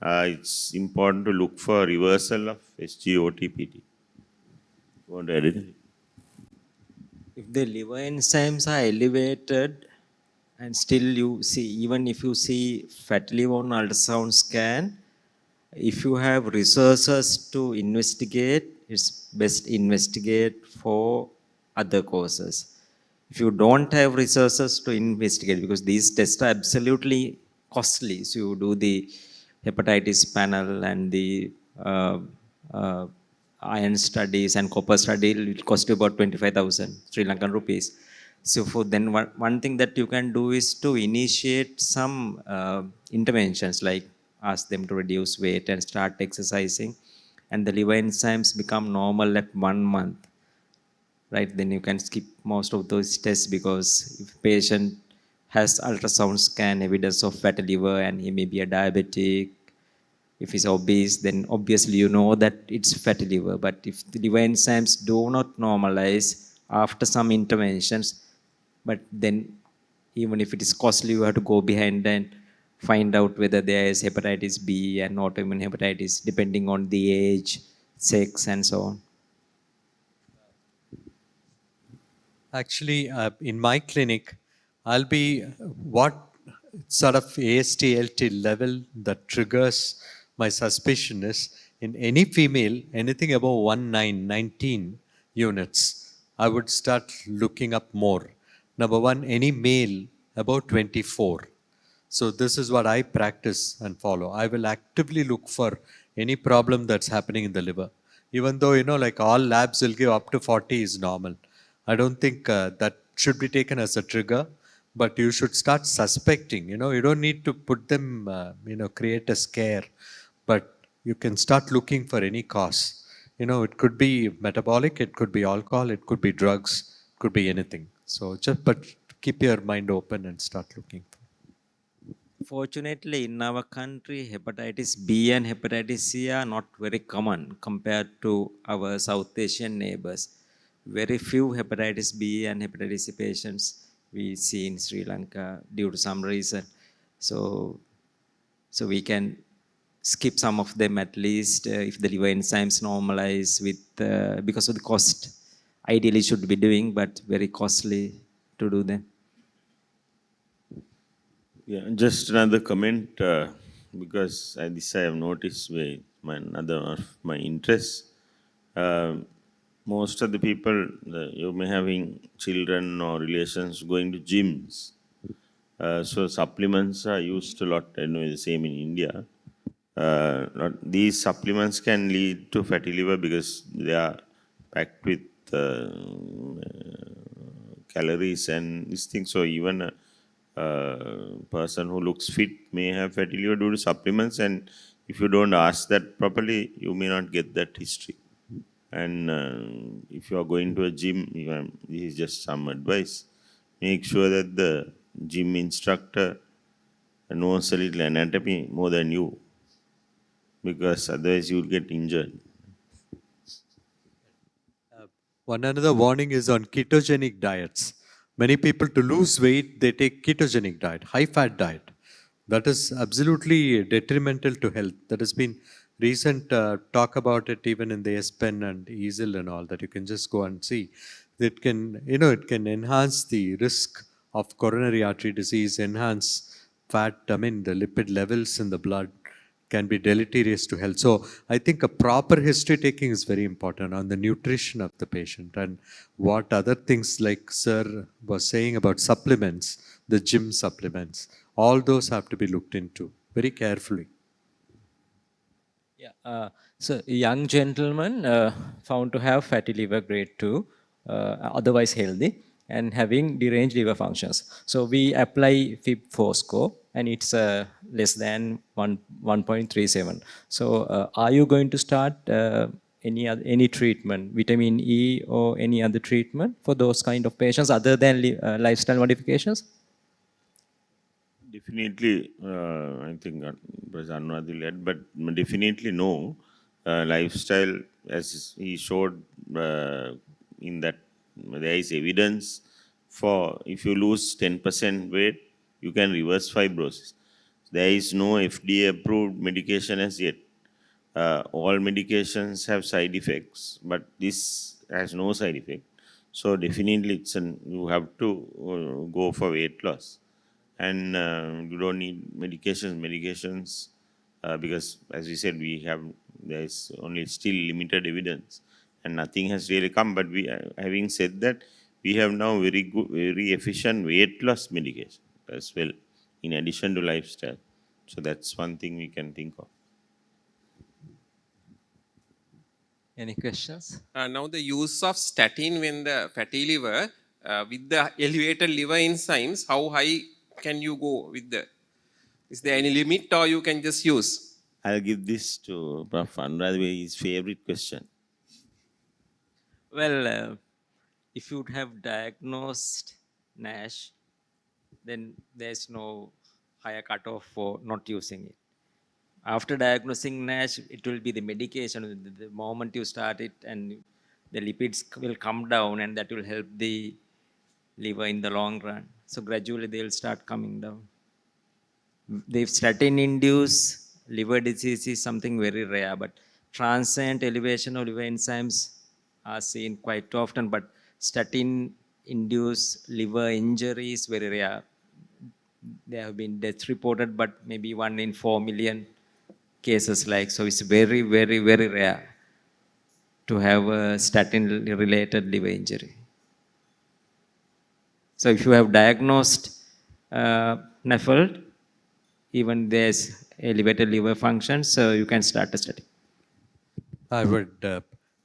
it's important to look for reversal of SGOTPT. Want to add anything? If the liver enzymes are elevated and still you see, even if you see fatty liver on ultrasound scan, if you have resources to investigate, it's best investigate for other causes. If you don't have resources to investigate, because these tests are absolutely costly, so you do the hepatitis panel and the uh, iron studies and copper study, it will cost you about 25,000 Sri Lankan rupees. So for then one thing that you can do is to initiate some interventions, like ask them to reduce weight and start exercising, and the liver enzymes become normal at 1 month, right? Then you can skip most of those tests, because if patient has ultrasound scan evidence of fatty liver and he may be a diabetic, if he's obese, then obviously you know that it's fatty liver. But if the liver enzymes do not normalize after some interventions, but then even if it is costly, you have to go behind and find out whether there is hepatitis B and autoimmune hepatitis, depending on the age, sex, and so on. Actually, in my clinic, I'll be what sort of AST/ALT level that triggers my suspicion is in any female, anything above 19 units, I would start looking up more. Number one, any male above 24. So this is what I practice and follow. I will actively look for any problem that's happening in the liver. Even though, like all labs will give up to 40 is normal. I don't think that should be taken as a trigger, but you should start suspecting. You don't need to put them, create a scare, but you can start looking for any cause. It could be metabolic, it could be alcohol, it could be drugs, it could be anything. So but keep your mind open and start looking. Fortunately, in our country, hepatitis B and hepatitis C are not very common compared to our South Asian neighbors. Very few hepatitis B and hepatitis C patients we see in Sri Lanka due to some reason. So, so we can skip some of them at least if the liver enzymes normalize with because of the cost. Ideally, should be doing, but very costly to do them. Yeah, just another comment because this I have noticed with another of my interests. Most of the people, you may having children or relations going to gyms. So supplements are used a lot. I know the same in India. These supplements can lead to fatty liver because they are packed with calories and these things. So even a person who looks fit may have fatty liver due to supplements, and if you don't ask that properly, you may not get that history. And if you are going to a gym, this is just some advice. Make sure that the gym instructor knows a little anatomy more than you, because otherwise you will get injured. One another warning is on ketogenic diets. Many people, to lose weight, they take ketogenic diet, high fat diet. That is absolutely detrimental to health. There has been recent talk about it even in the ESPN and EASL and all that. You can just go and see. It can enhance the risk of coronary artery disease, enhance the lipid levels in the blood, can be deleterious to health. So I think a proper history taking is very important on the nutrition of the patient, and what other things like Sir was saying about supplements, the gym supplements, all those have to be looked into very carefully. Yeah. So a young gentleman found to have fatty liver grade 2, otherwise healthy, and having deranged liver functions. So we apply FIB4 score, and it's less than 1.37. So are you going to start any treatment, vitamin E or any other treatment for those kind of patients other than lifestyle modifications? Definitely, I think Professor Anuradhi led, but definitely no. Lifestyle, as he showed in that there is evidence for if you lose 10% weight, you can reverse fibrosis. There is no FDA approved medication as yet. All medications have side effects, but this has no side effect. So definitely you have to go for weight loss. And you don't need medications, because as we said, there is only still limited evidence and nothing has really come. But having said that, we have now very good, very efficient weight loss medication as well, in addition to lifestyle. So that's one thing we can think of. Any questions? Now the use of statin when the fatty liver, with the elevated liver enzymes, how high can you go with the, is there any limit or you can just use? I'll give this to Prof. Anurag, his favorite question. Well, if you have diagnosed NASH, then there's no higher cutoff for not using it. After diagnosing NASH, it will be the medication. The moment you start it, and the lipids will come down, and that will help the liver in the long run. So gradually they will start coming down. The statin-induced liver disease is something very rare, but transient elevation of liver enzymes are seen quite often, but statin-induced liver injury is very rare. There have been deaths reported, but maybe 1 in 4 million cases like, so it's very, very, very rare to have a statin-related liver injury. So if you have diagnosed NAFLD, even there's elevated liver function, so you can start a study. I would,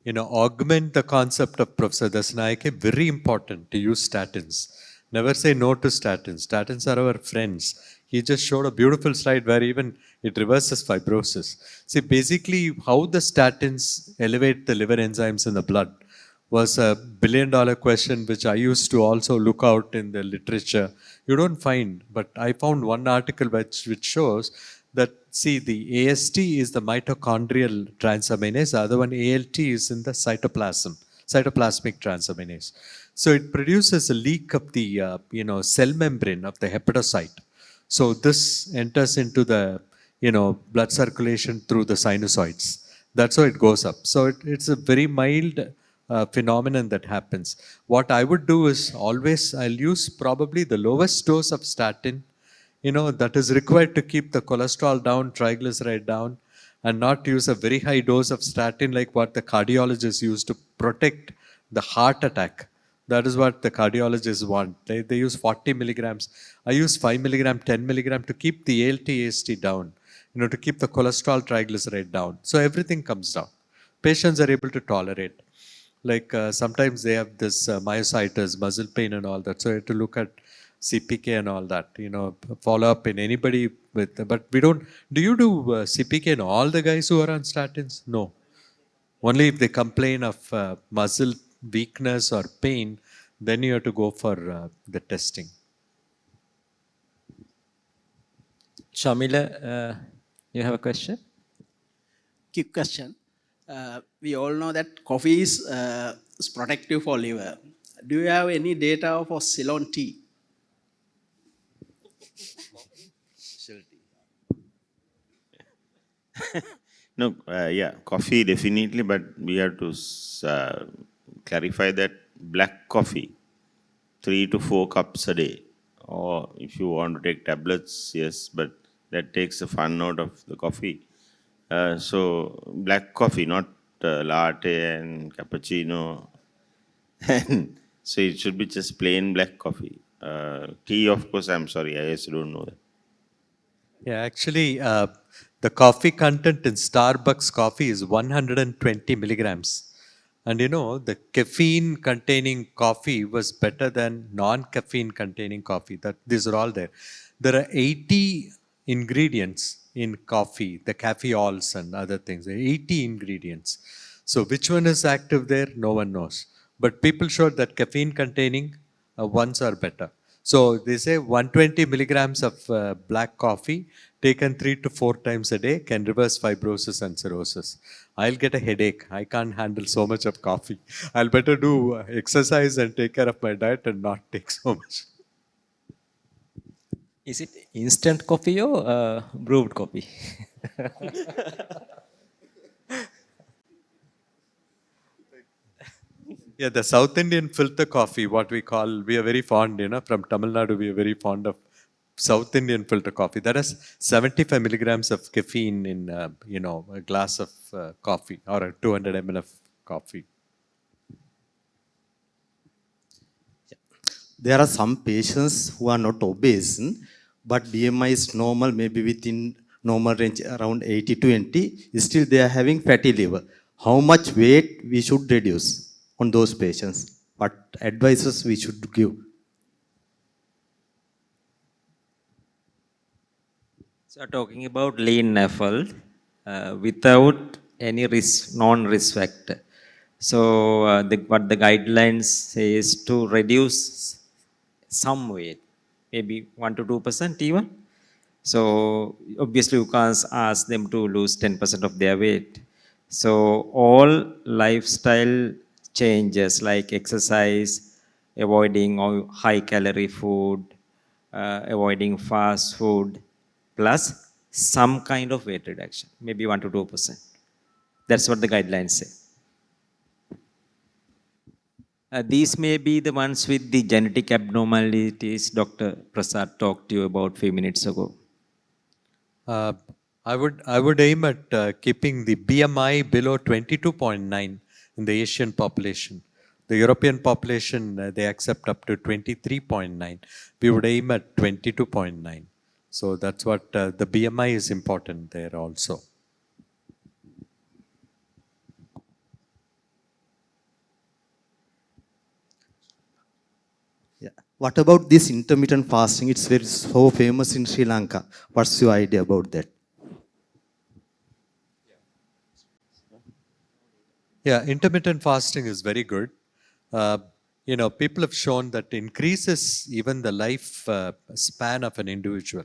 augment the concept of Professor Dasanayake. Very important to use statins. Never say no to statins. Statins are our friends. He just showed a beautiful slide where even it reverses fibrosis. See, basically how the statins elevate the liver enzymes in the blood was a billion-dollar question, which I used to also look out in the literature. You don't find, but I found one article which shows that, see, the AST is the mitochondrial transaminase, the other one ALT is in the cytoplasmic transaminase. So it produces a leak of the cell membrane of the hepatocyte. So this enters into the blood circulation through the sinusoids. That's how it goes up. So it's a very mild phenomenon that happens. What I would do is always I'll use probably the lowest dose of statin, that is required to keep the cholesterol down, triglyceride down, and not use a very high dose of statin like what the cardiologists use to protect the heart attack. That is what the cardiologists want. They use 40 milligrams. I use 5 milligram, 10 milligram to keep the ALT, AST down, to keep the cholesterol, triglyceride down. So everything comes down. Patients are able to tolerate. Like sometimes they have this myositis, muscle pain and all that. So you have to look at CPK and all that, follow up in anybody with, but we don't, do you do CPK in all the guys who are on statins? No. Only if they complain of muscle weakness or pain, then you have to go for the testing. Shamila, you have a question? Quick question. We all know that coffee is protective for liver. Do you have any data for Ceylon tea? No, coffee definitely, but we have to clarify that black coffee, 3 to 4 cups a day. Or if you want to take tablets, yes, but that takes the fun out of the coffee. So black coffee, not latte and cappuccino. So it should be just plain black coffee. Tea, of course, I'm sorry, I just don't know that. Yeah, actually, the coffee content in Starbucks coffee is 120 milligrams. And the caffeine containing coffee was better than non-caffeine containing coffee. These are all there. There are 80 ingredients in coffee, the caffeols and other things. There are 80 ingredients. So which one is active there? No one knows. But people showed that caffeine containing ones are better. So they say 120 milligrams of black coffee taken 3 to 4 times a day can reverse fibrosis and cirrhosis. I'll get a headache. I can't handle so much of coffee. I'll better do exercise and take care of my diet and not take so much. Is it instant coffee or brewed coffee? Yeah, the South Indian filter coffee, what we call, we are very fond, from Tamil Nadu, we are very fond of South Indian filter coffee. That has 75 milligrams of caffeine in, a glass of coffee or a 200 ml of coffee. There are some patients who are not obese, but BMI is normal, maybe within normal range around 80 to 20. Still, they are having fatty liver. How much weight we should reduce on those patients? What advices we should give? So talking about lean NAFLD without any risk, non-risk factor. So what the guidelines say is to reduce some weight, maybe 1 to 2% even. So obviously you can't ask them to lose 10% of their weight. So all lifestyle changes like exercise, avoiding all high calorie food, avoiding fast food, plus some kind of weight reduction, maybe 1 to 2%. That's what the guidelines say. These may be the ones with the genetic abnormalities Dr. Prasad talked to you about a few minutes ago. I would aim at keeping the BMI below 22.9 in the Asian population. The European population, they accept up to 23.9. We would aim at 22.9. So that's what the BMI is important there also. Yeah. What about this intermittent fasting? It's very so famous in Sri Lanka. What's your idea about that? Yeah, intermittent fasting is very good. People have shown that increases even the life span of an individual.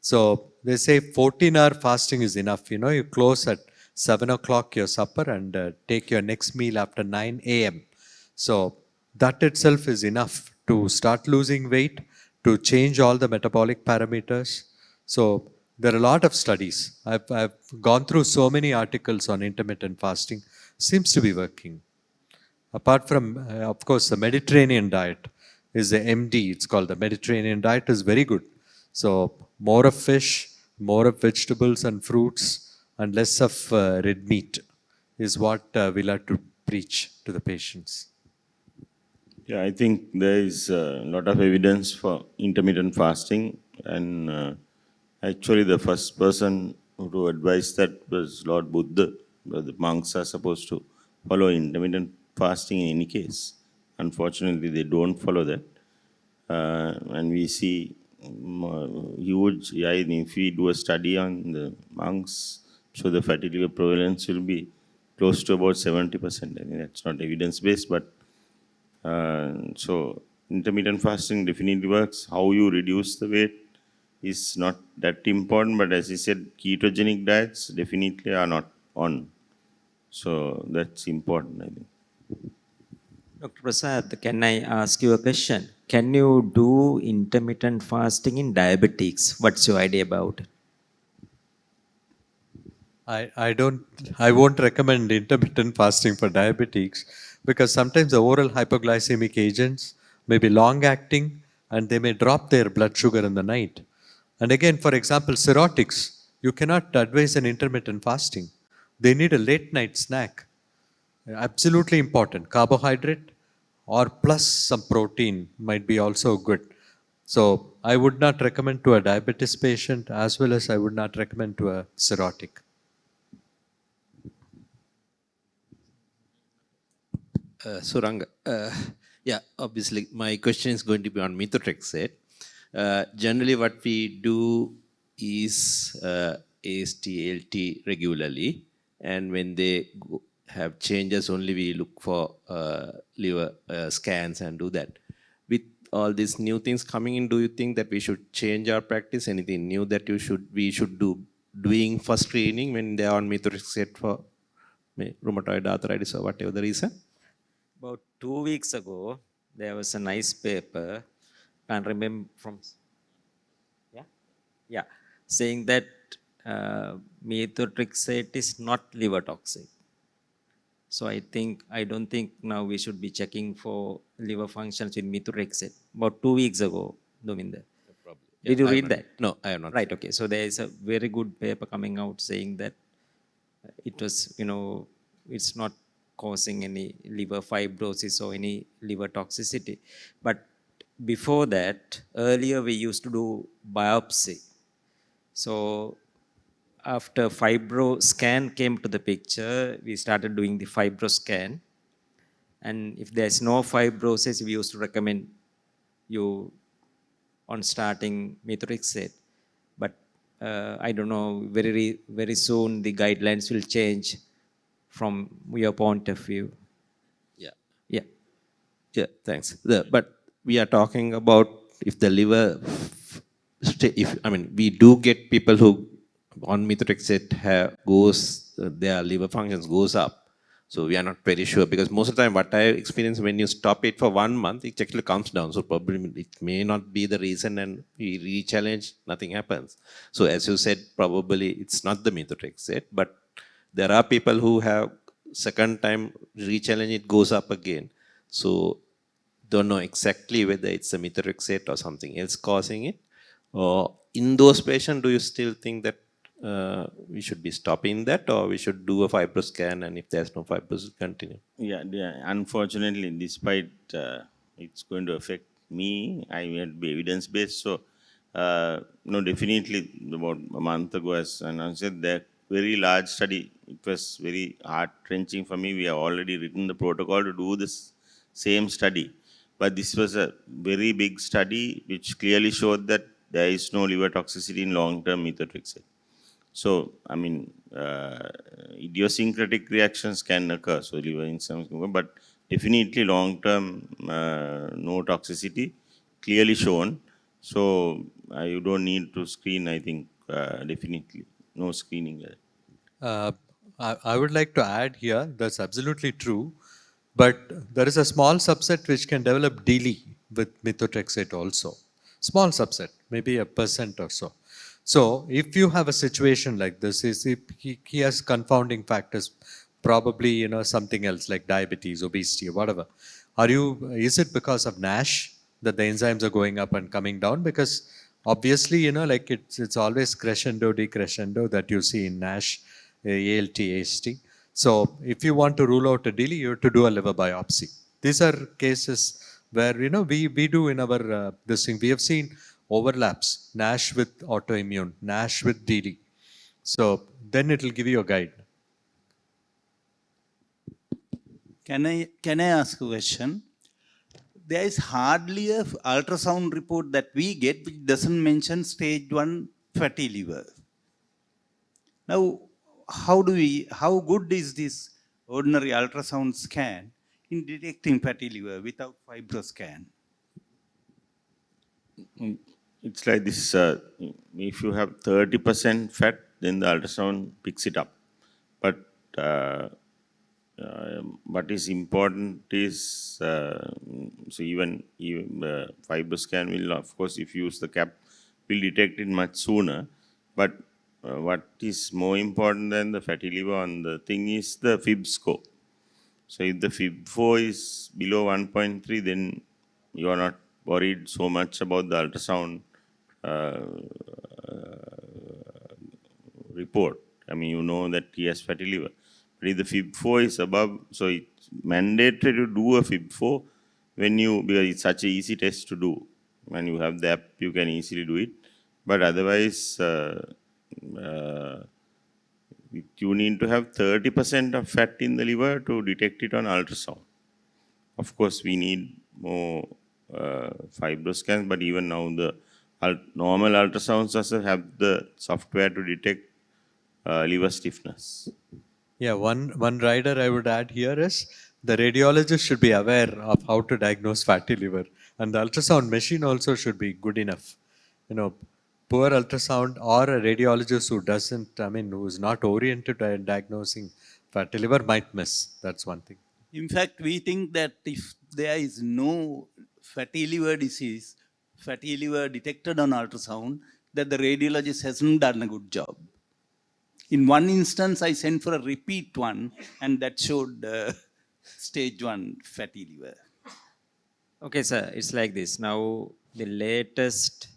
So they say 14-hour fasting is enough. You close at 7 o'clock your supper and take your next meal after 9 a.m. So that itself is enough to start losing weight, to change all the metabolic parameters. So there are a lot of studies. I've gone through so many articles on intermittent fasting. Seems to be working. Apart from, of course, the Mediterranean diet is the MD. It's called the Mediterranean diet is very good. So more of fish, more of vegetables and fruits, and less of red meat is what we'll have to preach to the patients. Yeah, I think there is a lot of evidence for intermittent fasting, and actually the first person who advised that was Lord Buddha. The monks are supposed to follow intermittent fasting in any case. Unfortunately, they don't follow that, and we see huge. Yeah, if we do a study on the monks, so the fatty liver prevalence will be close to about 70%. I mean, that's not evidence based, but so intermittent fasting definitely works. How you reduce the weight is not that important, but as I said, ketogenic diets definitely are not on. So that's important, I think. Dr. Prasad, can I ask you a question? Can you do intermittent fasting in diabetics? What's your idea about it? I won't recommend intermittent fasting for diabetics because sometimes the oral hypoglycemic agents may be long acting and they may drop their blood sugar in the night. And again, for example, cirrhotics, you cannot advise an intermittent fasting. They need a late night snack. Absolutely important. Carbohydrate or plus some protein might be also good. So I would not recommend to a diabetes patient as well as I would not recommend to a cirrhotic. Suranga, yeah, obviously my question is going to be on methotrexate. Generally what we do is AST-ALT regularly, and when they have changes only we look for liver scans and do that. With all these new things coming in, do you think that we should change our practice? Anything new that we should do doing for screening when they are on methotrexate for rheumatoid arthritis or whatever the reason? About 2 weeks ago, there was a nice paper, can't remember from, yeah, yeah, saying that methotrexate is not liver toxic. So I don't think now we should be checking for liver functions with methotrexate. About 2 weeks ago, Dominder. Probably. Did you I have read not. that? No, I have not. Right. Okay. So there is a very good paper coming out saying that it was, it's not causing any liver fibrosis or any liver toxicity. But before that, earlier we used to do biopsy. So after fibro scan came to the picture, we started doing the fibro scan. And if there's no fibrosis, we used to recommend you on starting methotrexate. But I don't know, very soon the guidelines will change from your point of view. Yeah. Yeah. Yeah, thanks. But we are talking about if the liver, if I mean, we do get people who on methotrexate their liver functions goes up. So we are not very sure because most of the time what I experience when you stop it for 1 month, it actually comes down. So probably it may not be the reason and we re-challenge, nothing happens. So as you said, probably it's not the methotrexate, but there are people who have second time re-challenge, it goes up again. So don't know exactly whether it's a methotrexate or something else causing it. Or in those patients, do you still think that we should be stopping that, or we should do a fibroscan, and if there's no fibrosis, continue? Yeah, unfortunately, despite it's going to affect me, I had be evidence based. So, no, definitely about a month ago, as announced, that very large study. It was very heart wrenching for me. We have already written the protocol to do this same study, but this was a very big study which clearly showed that there is no liver toxicity in long-term methotrexate. So, I mean, idiosyncratic reactions can occur, so liver enzymes can occur, but definitely long-term no toxicity clearly shown. So, you don't need to screen, I think, definitely. No screening there. I would like to add here, that's absolutely true. But there is a small subset which can develop daily with methotrexate also. Small subset, maybe 1% or so. So if you have a situation like this, he has confounding factors, probably something else like diabetes, obesity, or whatever. Is it because of NASH that the enzymes are going up and coming down? Because obviously, like it's always crescendo, decrescendo that you see in NASH, ALT, AST. So if you want to rule out a DILI, you have to do a liver biopsy. These are cases where we do in our this thing. We have seen overlaps, NASH with autoimmune, NASH with DD. So then it will give you a guide. Can I ask a question? There is hardly a ultrasound report that we get which doesn't mention stage 1 fatty liver. Now, how good is this ordinary ultrasound scan in detecting fatty liver without fibroscan? It's like this, if you have 30% fat, then the ultrasound picks it up. But what is important is, so even fibroscan will, of course, if you use the cap, will detect it much sooner. But what is more important than the fatty liver on the thing is the Fib score. So if the Fib4 is below 1.3, then you are not worried so much about the ultrasound report. I mean, you know that he has fatty liver. But if the Fib4 is above, so it's mandatory to do a Fib4 because it's such an easy test to do. When you have the app, you can easily do it. But otherwise, you need to have 30% of fat in the liver to detect it on ultrasound. Of course, we need more fibroscans, but even now the normal ultrasounds also have the software to detect liver stiffness. Yeah, one rider I would add here is the radiologist should be aware of how to diagnose fatty liver, and the ultrasound machine also should be good enough. Poor ultrasound or a radiologist who doesn't, who is not oriented at diagnosing fatty liver might miss. That's one thing. In fact, we think that if there is no fatty liver disease, fatty liver detected on ultrasound, that the radiologist hasn't done a good job. In one instance, I sent for a repeat one, and that showed stage 1 fatty liver. Okay, sir, it's like this. Now, the latest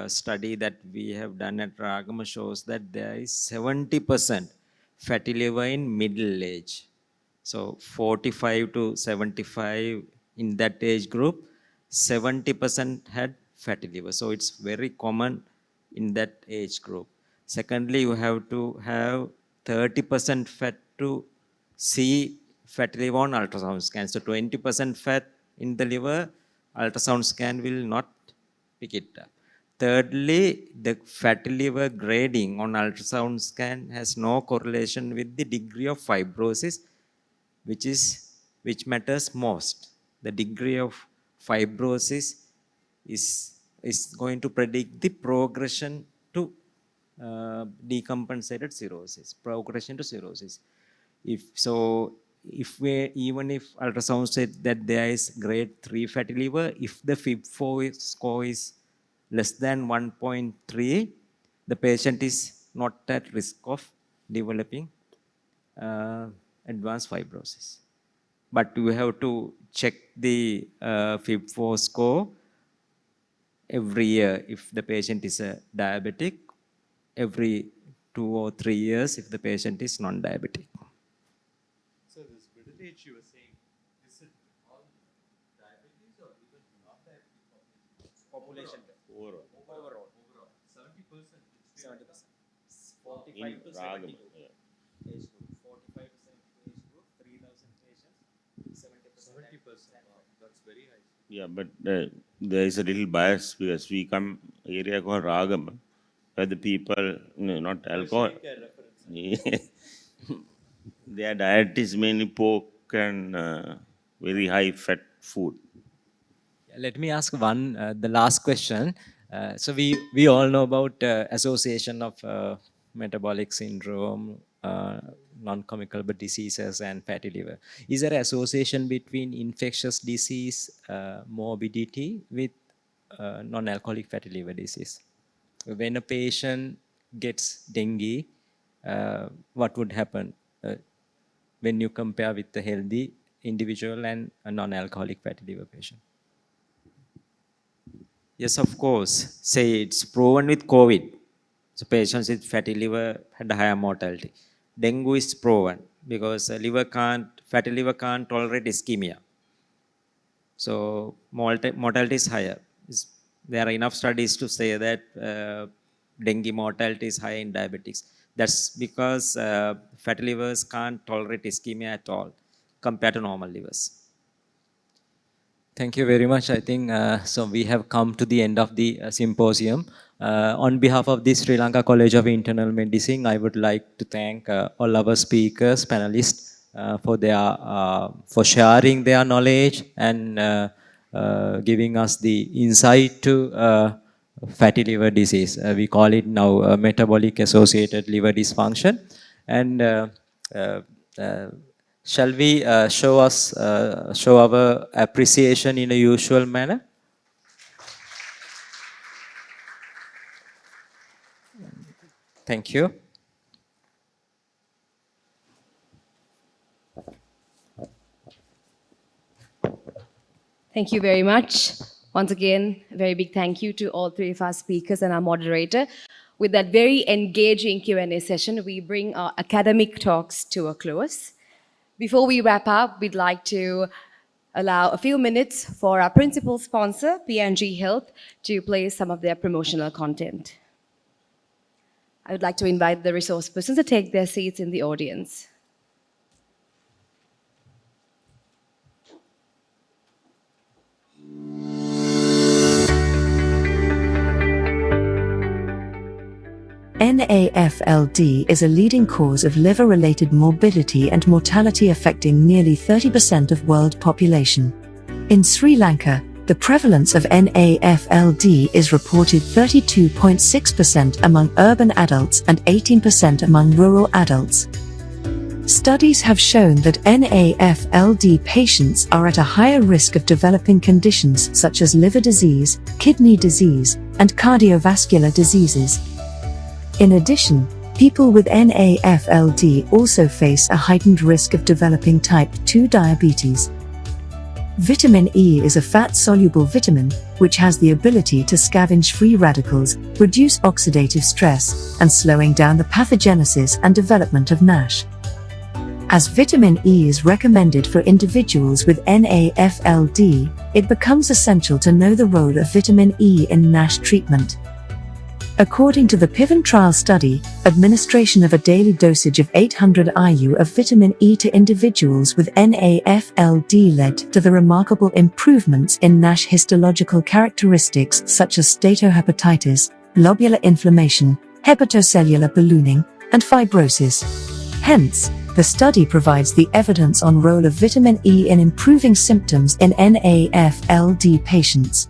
study that we have done at Ragama shows that there is 70% fatty liver in middle age. So 45 to 75 in that age group, 70% had fatty liver. So it's very common in that age group. Secondly, you have to have 30% fat to see fatty liver on ultrasound scan. So 20% fat in the liver, ultrasound scan will not pick it up. Thirdly, the fatty liver grading on ultrasound scan has no correlation with the degree of fibrosis, which matters most. The degree of fibrosis is going to predict the progression to decompensated cirrhosis, progression to cirrhosis. If ultrasound said that there is grade 3 fatty liver, if the FIB4 score is less than 1.3, the patient is not at risk of developing advanced fibrosis. But you have to check the FIB4 score every year if the patient is a diabetic, every 2 or 3 years if the patient is non-diabetic. So this middle age you were saying, is it all diabetes or even not diabetes population? Overall. 70%. 70%. 45 to 72. Age group. 45 to 70 age group, 3,000 patients, 70%. That's very high. Yeah, but there is a little bias because we come area called Ragam, where the people, not alcohol. Their diet is mainly pork and very high fat food. Let me ask the last question. So we all know about association of metabolic syndrome, non-communicable diseases, and fatty liver. Is there an association between infectious disease, morbidity with non-alcoholic fatty liver disease? When a patient gets dengue, what would happen when you compare with a healthy individual and a non-alcoholic fatty liver patient? Yes, of course. Say it's proven with COVID. So patients with fatty liver had a higher mortality. Dengue is proven because fatty liver can't tolerate ischemia. So mortality is higher. There are enough studies to say that dengue mortality is higher in diabetics. That's because fatty livers can't tolerate ischemia at all compared to normal livers. Thank you very much. I think so we have come to the end of the symposium. On behalf of the Sri Lanka College of Internal Medicine, I would like to thank all our speakers, panelists, for sharing their knowledge and giving us the insight to fatty liver disease. We call it now metabolic associated liver dysfunction. And shall we show our appreciation in a usual manner? Thank you. Thank you very much. Once again, a very big thank you to all three of our speakers and our moderator. With that very engaging Q&A session, we bring our academic talks to a close. Before we wrap up, we'd like to allow a few minutes for our principal sponsor, P&G Health, to play some of their promotional content. I would like to invite the resource persons to take their seats in the audience. NAFLD is a leading cause of liver-related morbidity and mortality affecting nearly 30% of world population. In Sri Lanka, the prevalence of NAFLD is reported 32.6% among urban adults and 18% among rural adults. Studies have shown that NAFLD patients are at a higher risk of developing conditions such as liver disease, kidney disease, and cardiovascular diseases. In addition, people with NAFLD also face a heightened risk of developing type 2 diabetes. Vitamin E is a fat-soluble vitamin, which has the ability to scavenge free radicals, reduce oxidative stress, and slowing down the pathogenesis and development of NASH. As vitamin E is recommended for individuals with NAFLD, it becomes essential to know the role of vitamin E in NASH treatment. According to the PIVOT trial study, administration of a daily dosage of 800 IU of vitamin E to individuals with NAFLD led to the remarkable improvements in NASH histological characteristics such as steatohepatitis, lobular inflammation, hepatocellular ballooning, and fibrosis. Hence, the study provides the evidence on role of vitamin E in improving symptoms in NAFLD patients.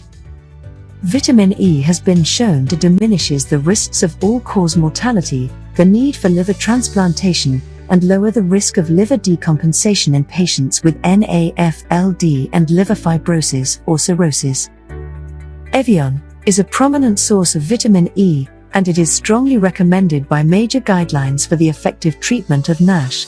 Vitamin E has been shown to diminishes the risks of all-cause mortality, the need for liver transplantation, and lower the risk of liver decompensation in patients with NAFLD and liver fibrosis or cirrhosis. Evian is a prominent source of vitamin E, and it is strongly recommended by major guidelines for the effective treatment of NASH.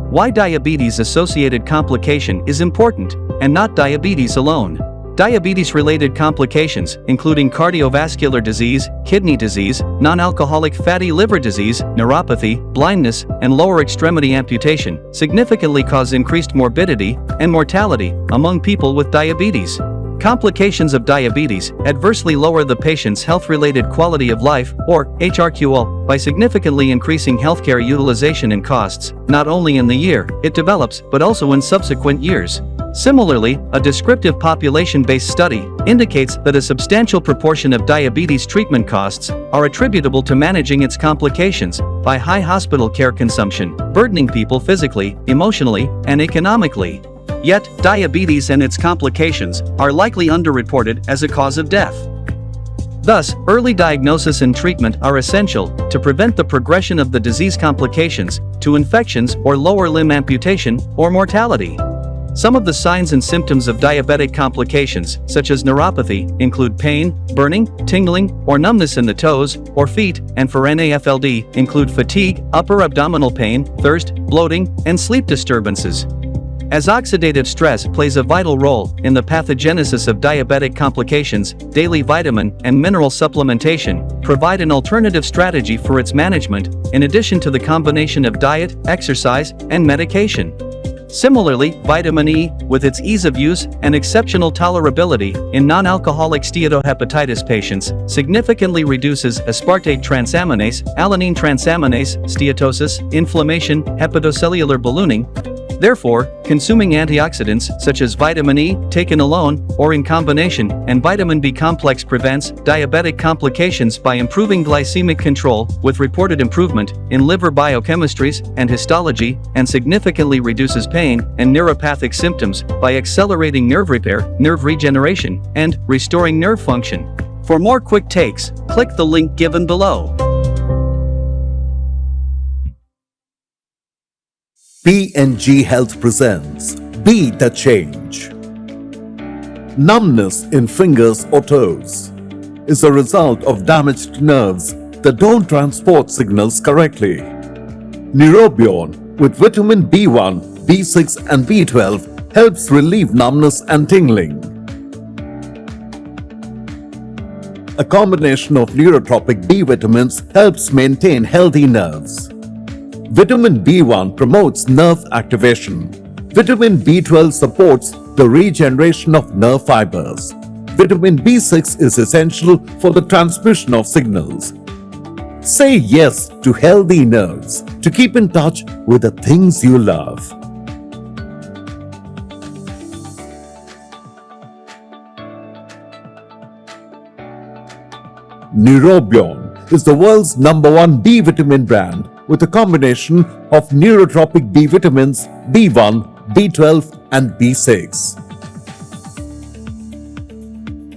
Why diabetes-associated complication is important, and not diabetes alone. Diabetes-related complications, including cardiovascular disease, kidney disease, non-alcoholic fatty liver disease, neuropathy, blindness, and lower extremity amputation, significantly cause increased morbidity and mortality among people with diabetes. Complications of diabetes adversely lower the patient's health-related quality of life, or HRQL, by significantly increasing healthcare utilization and costs, not only in the year it develops but also in subsequent years. Similarly, a descriptive population-based study indicates that a substantial proportion of diabetes treatment costs are attributable to managing its complications by high hospital care consumption, burdening people physically, emotionally, and economically. Yet, diabetes and its complications are likely underreported as a cause of death. Thus, early diagnosis and treatment are essential to prevent the progression of the disease complications to infections or lower limb amputation or mortality. Some of the signs and symptoms of diabetic complications, such as neuropathy, include pain, burning, tingling, or numbness in the toes or feet, and for NAFLD, include fatigue, upper abdominal pain, thirst, bloating, and sleep disturbances. As oxidative stress plays a vital role in the pathogenesis of diabetic complications, daily vitamin and mineral supplementation provide an alternative strategy for its management, in addition to the combination of diet, exercise, and medication. Similarly, vitamin E, with its ease of use and exceptional tolerability in non-alcoholic steatohepatitis patients, significantly reduces aspartate transaminase, alanine transaminase, steatosis, inflammation, hepatocellular ballooning. Therefore, consuming antioxidants such as vitamin E, taken alone or in combination, and vitamin B complex prevents diabetic complications by improving glycemic control, with reported improvement in liver biochemistries and histology, and significantly reduces pain and neuropathic symptoms by accelerating nerve repair, nerve regeneration, and restoring nerve function. For more quick takes, click the link given below. P&G Health presents Be the Change. Numbness in fingers or toes is a result of damaged nerves that don't transport signals correctly. Neurobion with vitamin B1, B6 and B12 helps relieve numbness and tingling. A combination of neurotropic B vitamins helps maintain healthy nerves. Vitamin B1 promotes nerve activation. Vitamin B12 supports the regeneration of nerve fibers. Vitamin B6 is essential for the transmission of signals. Say yes to healthy nerves to keep in touch with the things you love. Neurobion is the world's #1 B vitamin brand with a combination of neurotropic B vitamins B1, B12 and B6.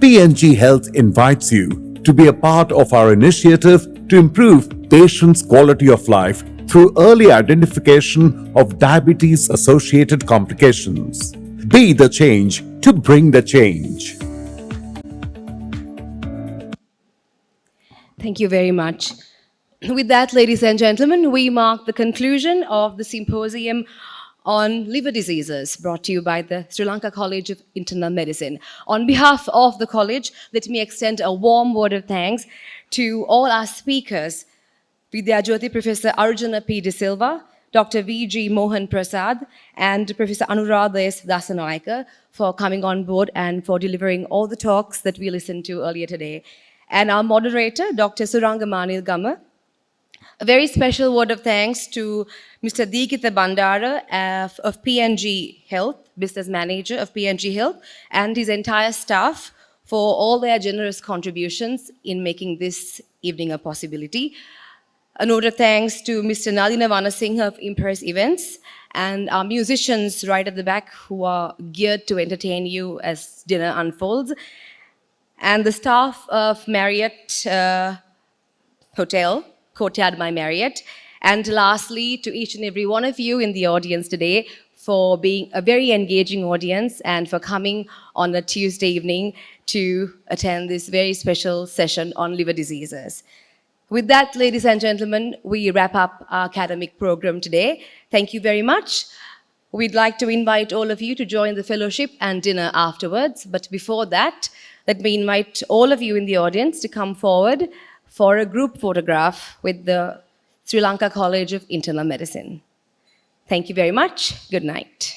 P&G Health invites you to be a part of our initiative to improve patients' quality of life through early identification of diabetes associated complications. Be the change to bring the change. Thank you very much. With that, ladies and gentlemen, we mark the conclusion of the symposium on liver diseases brought to you by the Sri Lanka College of Internal Medicine. On behalf of the college, let me extend a warm word of thanks to all our speakers, Vidyajyoti Professor Arjuna P. De Silva, Dr. V.G. Mohan Prasad, and Professor Anuradha S. Dasanayaka for coming on board and for delivering all the talks that we listened to earlier today. And our moderator, Dr. Suranga Manil Gama. A very special word of thanks to Mr. Deekita Bandara of PNG Health, Business Manager of PNG Health, and his entire staff for all their generous contributions in making this evening a possibility. A note of thanks to Mr. Nadina Vanasinghe of Impress Events and our musicians right at the back who are geared to entertain you as dinner unfolds, and the staff of Marriott Hotel, Courtyard by Marriott, and lastly to each and every one of you in the audience today for being a very engaging audience and for coming on a Tuesday evening to attend this very special session on liver diseases. With that, ladies and gentlemen, we wrap up our academic program today. Thank you very much. We'd like to invite all of you to join the fellowship and dinner afterwards. But before that, let me invite all of you in the audience to come forward for a group photograph with the Sri Lanka College of Internal Medicine. Thank you very much. Good night.